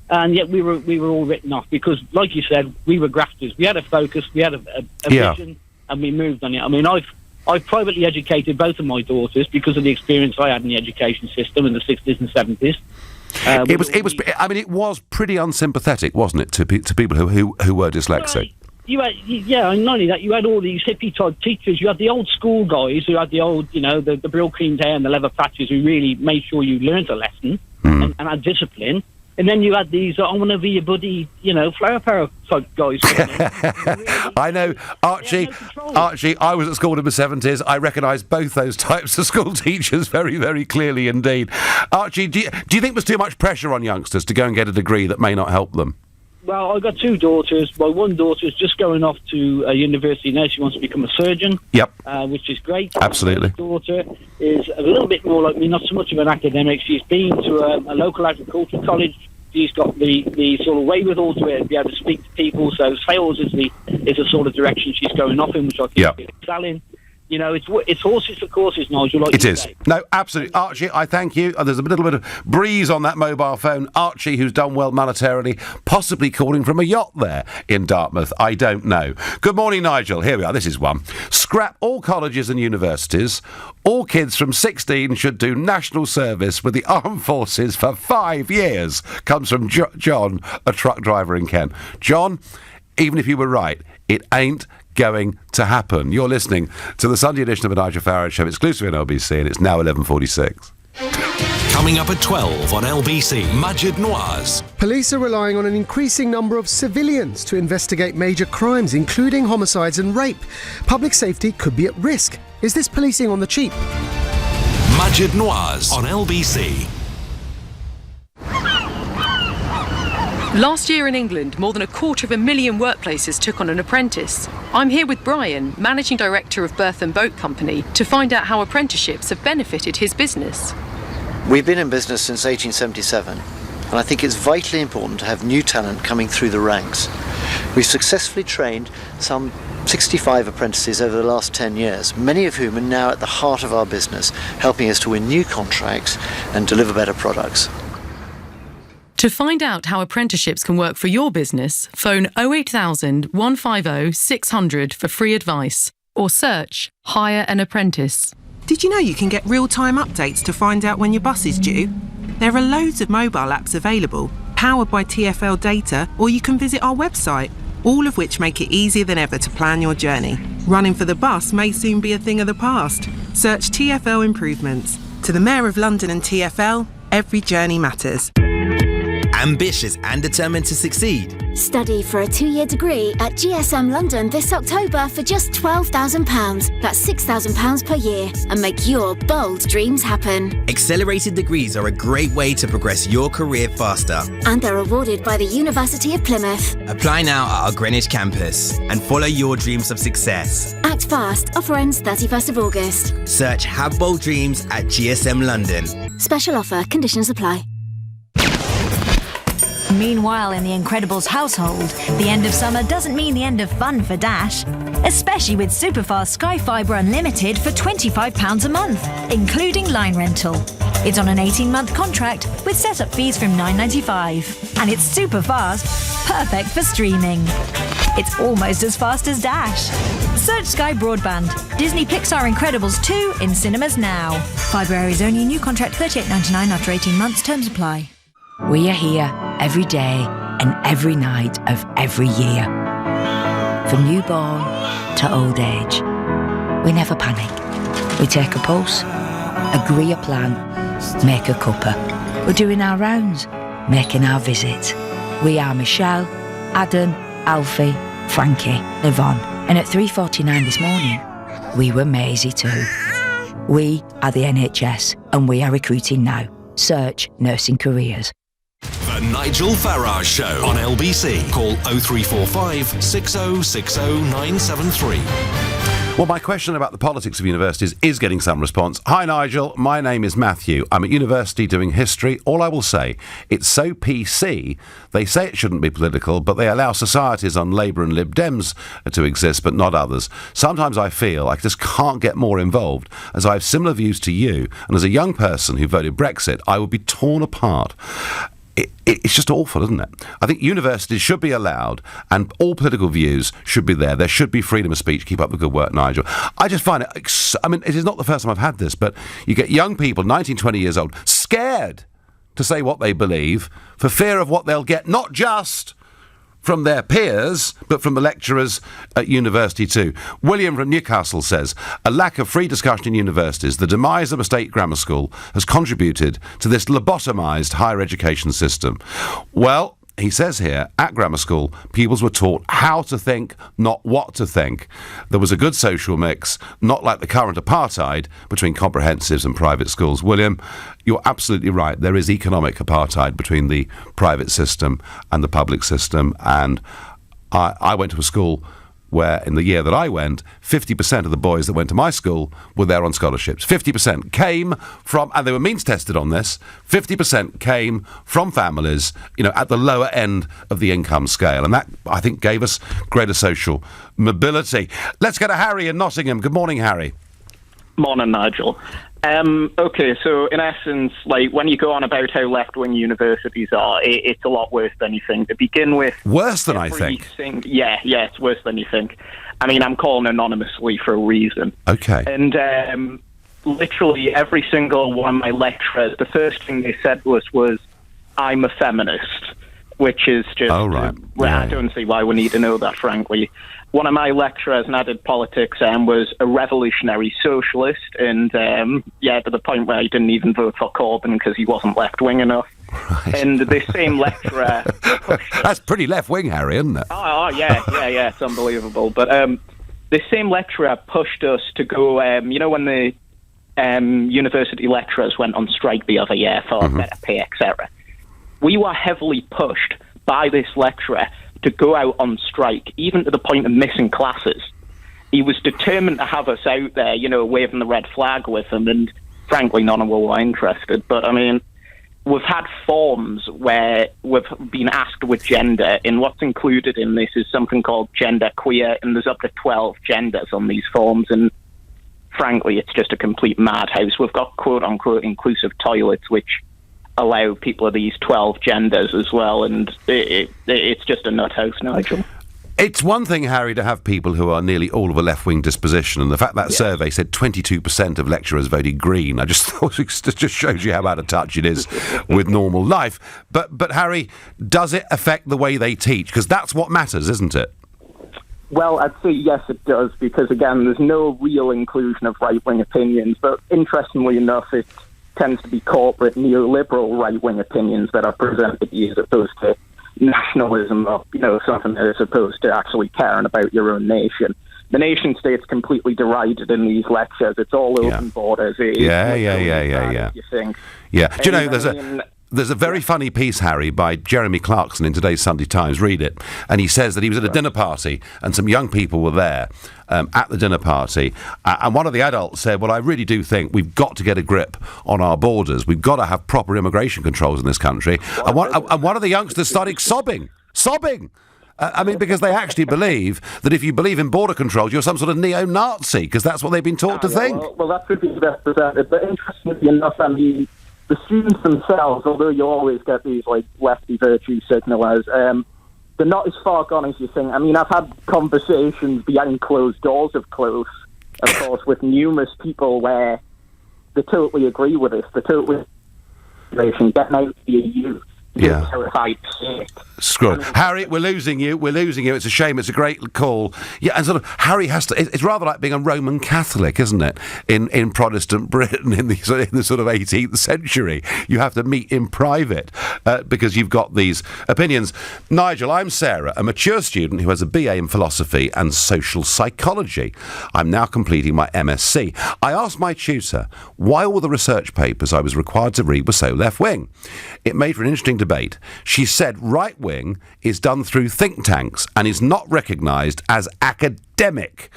And yet we were all written off because, like you said, we were grafters. We had a focus, we had a vision, and we moved on it. I mean, I've privately educated both of my daughters because of the experience I had in the education system in the 60s and 70s. It was pretty unsympathetic, wasn't it, to people who were dyslexic? Well, and not only that, you had all these hippie-type teachers. You had the old school guys who had the old, the brill-creamed hair and the leather patches who really made sure you learnt a lesson and had discipline. And then you had these, I want to be your buddy, flower power type guys. I know, Archie, I was at school in the 70s. I recognise both those types of school teachers very, very clearly indeed. Archie, do you think there's too much pressure on youngsters to go and get a degree that may not help them? Well, I've got 2 daughters. My one daughter's just going off to a university now. She wants to become a surgeon. Yep. Which is great. Absolutely. My daughter is a little bit more like me, not so much of an academic. She's been to a local agricultural college. She's got the sort of wherewithal to be able to speak to people. So sales is the sort of direction she's going off in, which I think is excelling. It's horses for courses, Nigel. Like it is. Say. No, absolutely. Archie, I thank you. There's a little bit of breeze on that mobile phone. Archie, who's done well monetarily, possibly calling from a yacht there in Dartmouth. I don't know. Good morning, Nigel. Here we are. This is one. Scrap all colleges and universities. All kids from 16 should do national service with the armed forces for 5 years. Comes from John, a truck driver in Kent. John, even if you were right, it ain't going to happen. You're listening to the Sunday edition of the Nigel Farage Show, exclusively on LBC, and it's now 11:46. Coming up at 12 on LBC, Majid Noirs. Police are relying on an increasing number of civilians to investigate major crimes, including homicides and rape. Public safety could be at risk. Is this policing on the cheap? Majid Noirs on LBC. Last year in England, more than 250,000 workplaces took on an apprentice. I'm here with Brian, Managing Director of Berth and Boat Company, to find out how apprenticeships have benefited his business. We've been in business since 1877, and I think it's vitally important to have new talent coming through the ranks. We've successfully trained some 65 apprentices over the last 10 years, many of whom are now at the heart of our business, helping us to win new contracts and deliver better products. To find out how apprenticeships can work for your business, phone 08000 150 600 for free advice or search Hire an Apprentice. Did you know you can get real-time updates to find out when your bus is due? There are loads of mobile apps available, powered by TfL data, or you can visit our website, all of which make it easier than ever to plan your journey. Running for the bus may soon be a thing of the past. Search TfL improvements. To the Mayor of London and TfL, every journey matters. Ambitious and determined to succeed? Study for a 2-year degree at GSM London this October for just £12,000. That's £6,000 per year, and make your bold dreams happen. Accelerated degrees are a great way to progress your career faster. And they're awarded by the University of Plymouth. Apply now at our Greenwich campus and follow your dreams of success. Act fast. Offer ends 31st of August. Search Have Bold Dreams at GSM London. Special offer. Conditions apply. Meanwhile, in the Incredibles household, the end of summer doesn't mean the end of fun for Dash. Especially with Superfast Sky Fibre Unlimited for £25 a month, including line rental. It's on an 18-month contract with set-up fees from £9.95. And it's super fast, perfect for streaming. It's almost as fast as Dash. Search Sky Broadband. Disney Pixar Incredibles 2 in cinemas now. Fibre areas only. New contract £38.99 after 18 months. Terms apply. We are here every day and every night of every year. From newborn to old age. We never panic. We take a pulse, agree a plan, make a cuppa. We're doing our rounds, making our visits. We are Michelle, Adam, Alfie, Frankie, Yvonne. And at 3:49 this morning, we were Maisie too. We are the NHS and we are recruiting now. Search Nursing Careers. The Nigel Farage Show on LBC. Call 0345 6060 973. Well, my question about the politics of universities is getting some response. Hi, Nigel. My name is Matthew. I'm at university doing history. All I will say, it's so PC. They say it shouldn't be political, but they allow societies on Labour and Lib Dems to exist, but not others. Sometimes I feel I just can't get more involved, as I have similar views to you, and as a young person who voted Brexit, I would be torn apart. It's just awful, isn't it? I think universities should be allowed and all political views should be there. There should be freedom of speech. Keep up the good work, Nigel. I just find it, I mean, it is not the first time I've had this, but you get young people, 19, 20 years old, scared to say what they believe for fear of what they'll get, not just from their peers, but from the lecturers at university too. William from Newcastle says, a lack of free discussion in universities, the demise of a state grammar school, has contributed to this lobotomised higher education system. Well, he says here, at grammar school, pupils were taught how to think, not what to think. There was a good social mix, not like the current apartheid between comprehensives and private schools. William, you're absolutely right. There is economic apartheid between the private system and the public system. And I went to a school where, in the year that I went, 50% of the boys that went to my school were there on scholarships. 50% came from, and they were means tested on this, 50% came from families, at the lower end of the income scale. And that, I think, gave us greater social mobility. Let's go to Harry in Nottingham. Good morning, Harry. Morning, Nigel. Okay, so in essence, when you go on about how left-wing universities are, it's a lot worse than you think. To begin with... Worse than I think? Yeah, it's worse than you think. I mean, I'm calling anonymously for a reason. Okay. And literally every single one of my lecturers, the first thing they said was, I'm a feminist, which is just... Oh, right. I don't see why we need to know that, frankly. One of my lecturers, and I did politics, was a revolutionary socialist, and to the point where he didn't even vote for Corbyn because he wasn't left-wing enough. Right. And this same lecturer... That's pretty left-wing, Harry, isn't it? Oh, yeah, it's unbelievable. But this same lecturer pushed us to go, when the university lecturers went on strike the other year for better pay, etc. We were heavily pushed by this lecturer to go out on strike, even to the point of missing classes. He was determined to have us out there, waving the red flag with him, and frankly, none of us were interested. But, I mean, we've had forms where we've been asked with gender, and what's included in this is something called gender queer, and there's up to 12 genders on these forms, and frankly, it's just a complete madhouse. We've got quote-unquote inclusive toilets, which allow people of these 12 genders as well, and it's just a nut house, Nigel. It's one thing, Harry, to have people who are nearly all of a left-wing disposition, and the fact that survey said 22% of lecturers voted Green, I just thought it just shows you how out of touch it is with normal life. But Harry, does it affect the way they teach? Because that's what matters, isn't it? Well, I'd say yes, it does, because, again, there's no real inclusion of right-wing opinions, but interestingly enough, it tends to be corporate neoliberal right-wing opinions that are presented to you as opposed to nationalism or, something that is supposed to actually caring about your own nation. The nation state's completely derided in these lectures. It's all open borders. You think. Yeah. Do you know, there's a very funny piece, Harry, by Jeremy Clarkson in today's Sunday Times. Read it. And he says that he was at a dinner party and some young people were there at the dinner party. And one of the adults said, well, I really do think we've got to get a grip on our borders. We've got to have proper immigration controls in this country. And one of the youngsters started sobbing. Because they actually believe that if you believe in border controls, you're some sort of neo-Nazi, because that's what they've been taught to think. Well, that could be best presented. But interestingly enough, the students themselves, although you always get these lefty virtue signalers, they're not as far gone as you think. I've had conversations behind closed doors, of course, with numerous people where they totally agree with us. They totally getting out of the EU. Yeah. Terrified sick. Screw it. Harry, we're losing you. It's a shame. It's a great call. Yeah, and sort of Harry has to. It's rather like being a Roman Catholic, isn't it? In Protestant Britain in the sort of 18th century, you have to meet in private because you've got these opinions. Nigel, I'm Sarah, a mature student who has a BA in philosophy and social psychology. I'm now completing my MSc. I asked my tutor why all the research papers I was required to read were so left-wing. It made for an interesting debate. She said right-wing is done through think tanks and is not recognised as academic.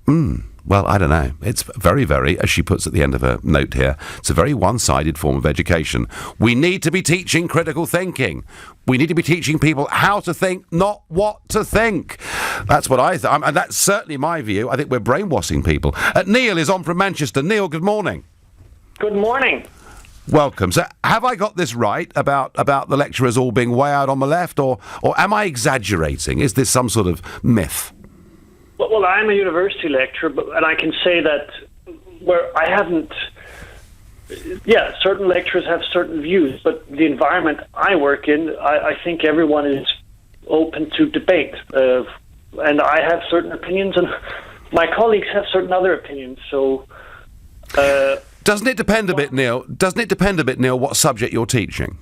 Well, I don't know. It's very, very, as she puts at the end of her note here, it's a very one-sided form of education. We need to be teaching critical thinking. We need to be teaching people how to think, not what to think. That's what I think, and that's certainly my view. I think we're brainwashing people. Neil is on from Manchester. Neil, good morning. Good morning. Welcome. So, have I got this right about the lecturers all being way out on the left, or am I exaggerating? Is this some sort of myth? Well, I'm a university lecturer, and I can say that certain lecturers have certain views, but the environment I work in, I think everyone is open to debate, and I have certain opinions, and my colleagues have certain other opinions. So. Doesn't it depend a bit, Neil? What subject you're teaching?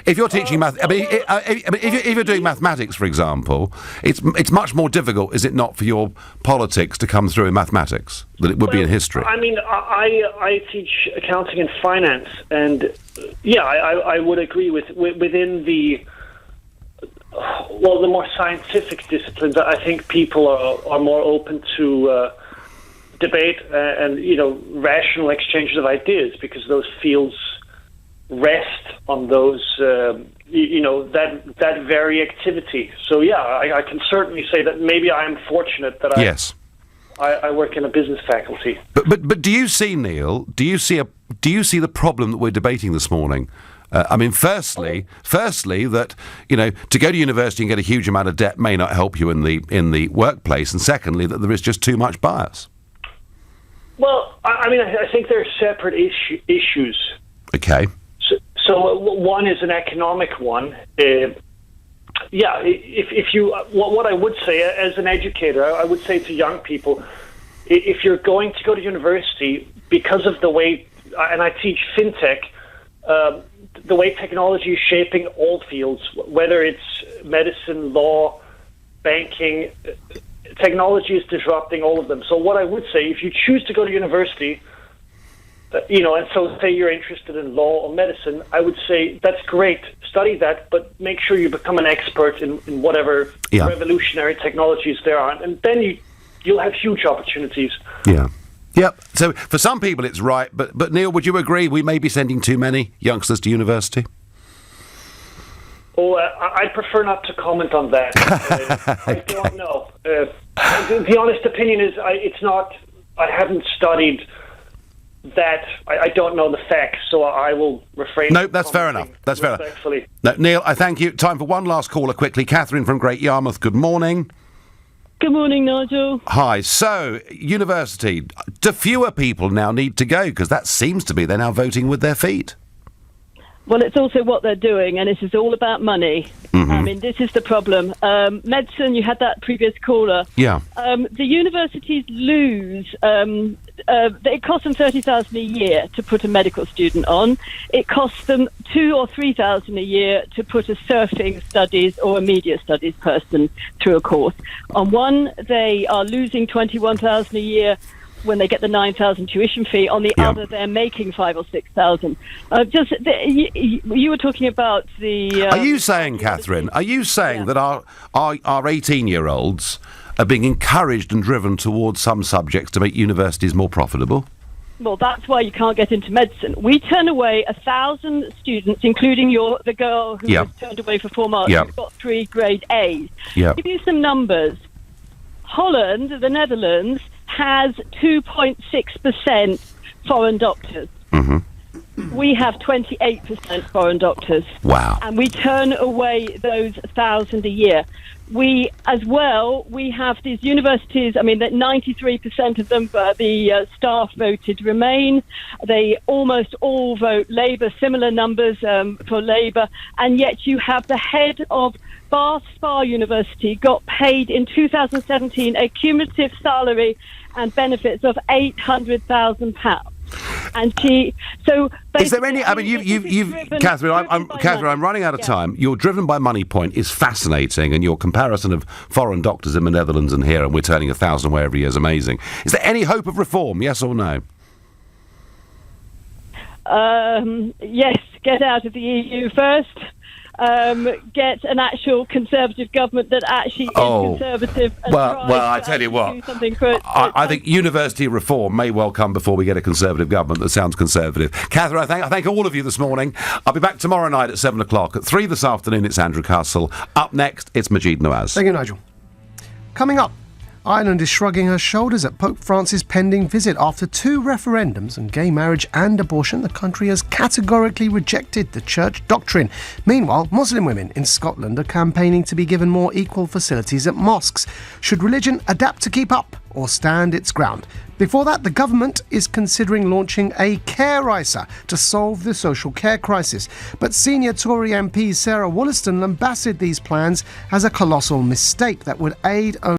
If you're teaching math, if you're doing mathematics, for example, it's much more difficult, is it not, for your politics to come through in mathematics than it would be in history? I teach accounting and finance, and I would agree within the more scientific disciplines. I think people are more open to. Debate and rational exchanges of ideas, because those fields rest on those that very activity. So I can certainly say that maybe I am fortunate that I work in a business faculty. But do you see, Neil? Do you see the problem that we're debating this morning? Firstly, that to go to university and get a huge amount of debt may not help you in the workplace, and secondly, that there is just too much bias. Well, I think they're separate issues. Okay. So one is an economic one. If you, what I would say as an educator, I would say to young people, if you're going to go to university, because of the way, and I teach fintech, the way technology is shaping all fields, whether it's medicine, law, banking. Technology is disrupting all of them. So what I would say, if you choose to go to university, And so say you're interested in law or medicine, I would say that's great, study that, but make sure you become an expert in whatever revolutionary technologies there are, and then you'll have huge opportunities. Yeah. Yep. So for some people it's right, but Neil, would you agree we may be sending too many youngsters to university? Oh, I prefer not to comment on that. I don't know. The honest opinion is it's not. I haven't studied that. I don't know the facts, so I will refrain. No, that's fair enough. That's fair enough. No, Neil, I thank you. Time for one last caller quickly. Catherine from Great Yarmouth, good morning. Good morning, Nigel. Hi. So, university, do fewer people now need to go? Because that seems to be they're now voting with their feet. Well, it's also what they're doing, and this is all about money. Mm-hmm. I mean, this is the problem. Medicine, you had that previous caller. Yeah. The universities lose. It costs them $30,000 a year to put a medical student on. It costs them $2,000 or $3,000 a year to put a surfing studies or a media studies person through a course. On one, they are losing $21,000 a year when they get the $9,000 tuition fee. On the other, they're making $5,000 or $6,000. You were talking about the. Are you saying, Catherine? Are you saying that our 18-year-olds are being encouraged and driven towards some subjects to make universities more profitable? Well, that's why you can't get into medicine. We turn away 1,000 students, including the girl who was turned away for 4 marks, who got 3 grade A's. Give you some numbers. Holland, the Netherlands, has 2.6% foreign doctors. Mm-hmm. We have 28% foreign doctors. Wow. And we turn away those 1,000 a year. We have these universities, that 93% of them, the staff voted Remain. They almost all vote Labour, similar numbers for Labour. And yet you have the head of Bath Spa University got paid in 2017 a cumulative salary and benefits of £800,000. And is there any? You've Catherine. I'm running out of time. Your driven by money point is fascinating, and your comparison of foreign doctors in the Netherlands and here, and we're turning 1,000 away every year is amazing. Is there any hope of reform? Yes or no? Yes. Get out of the EU first. Get an actual Conservative government that actually is conservative. And well, I tell you what, I think university reform may well come before we get a Conservative government that sounds conservative. Catherine, I thank all of you this morning. I'll be back tomorrow night at 7 o'clock. At 3 this afternoon, it's Andrew Castle. Up next, it's Majid Nawaz. Thank you, Nigel. Coming up, Ireland is shrugging her shoulders at Pope Francis' pending visit. After 2 referendums on gay marriage and abortion, the country has categorically rejected the church doctrine. Meanwhile, Muslim women in Scotland are campaigning to be given more equal facilities at mosques. Should religion adapt to keep up or stand its ground? Before that, the government is considering launching a care ISA to solve the social care crisis. But senior Tory MP Sarah Wollaston lambasted these plans as a colossal mistake that would aid only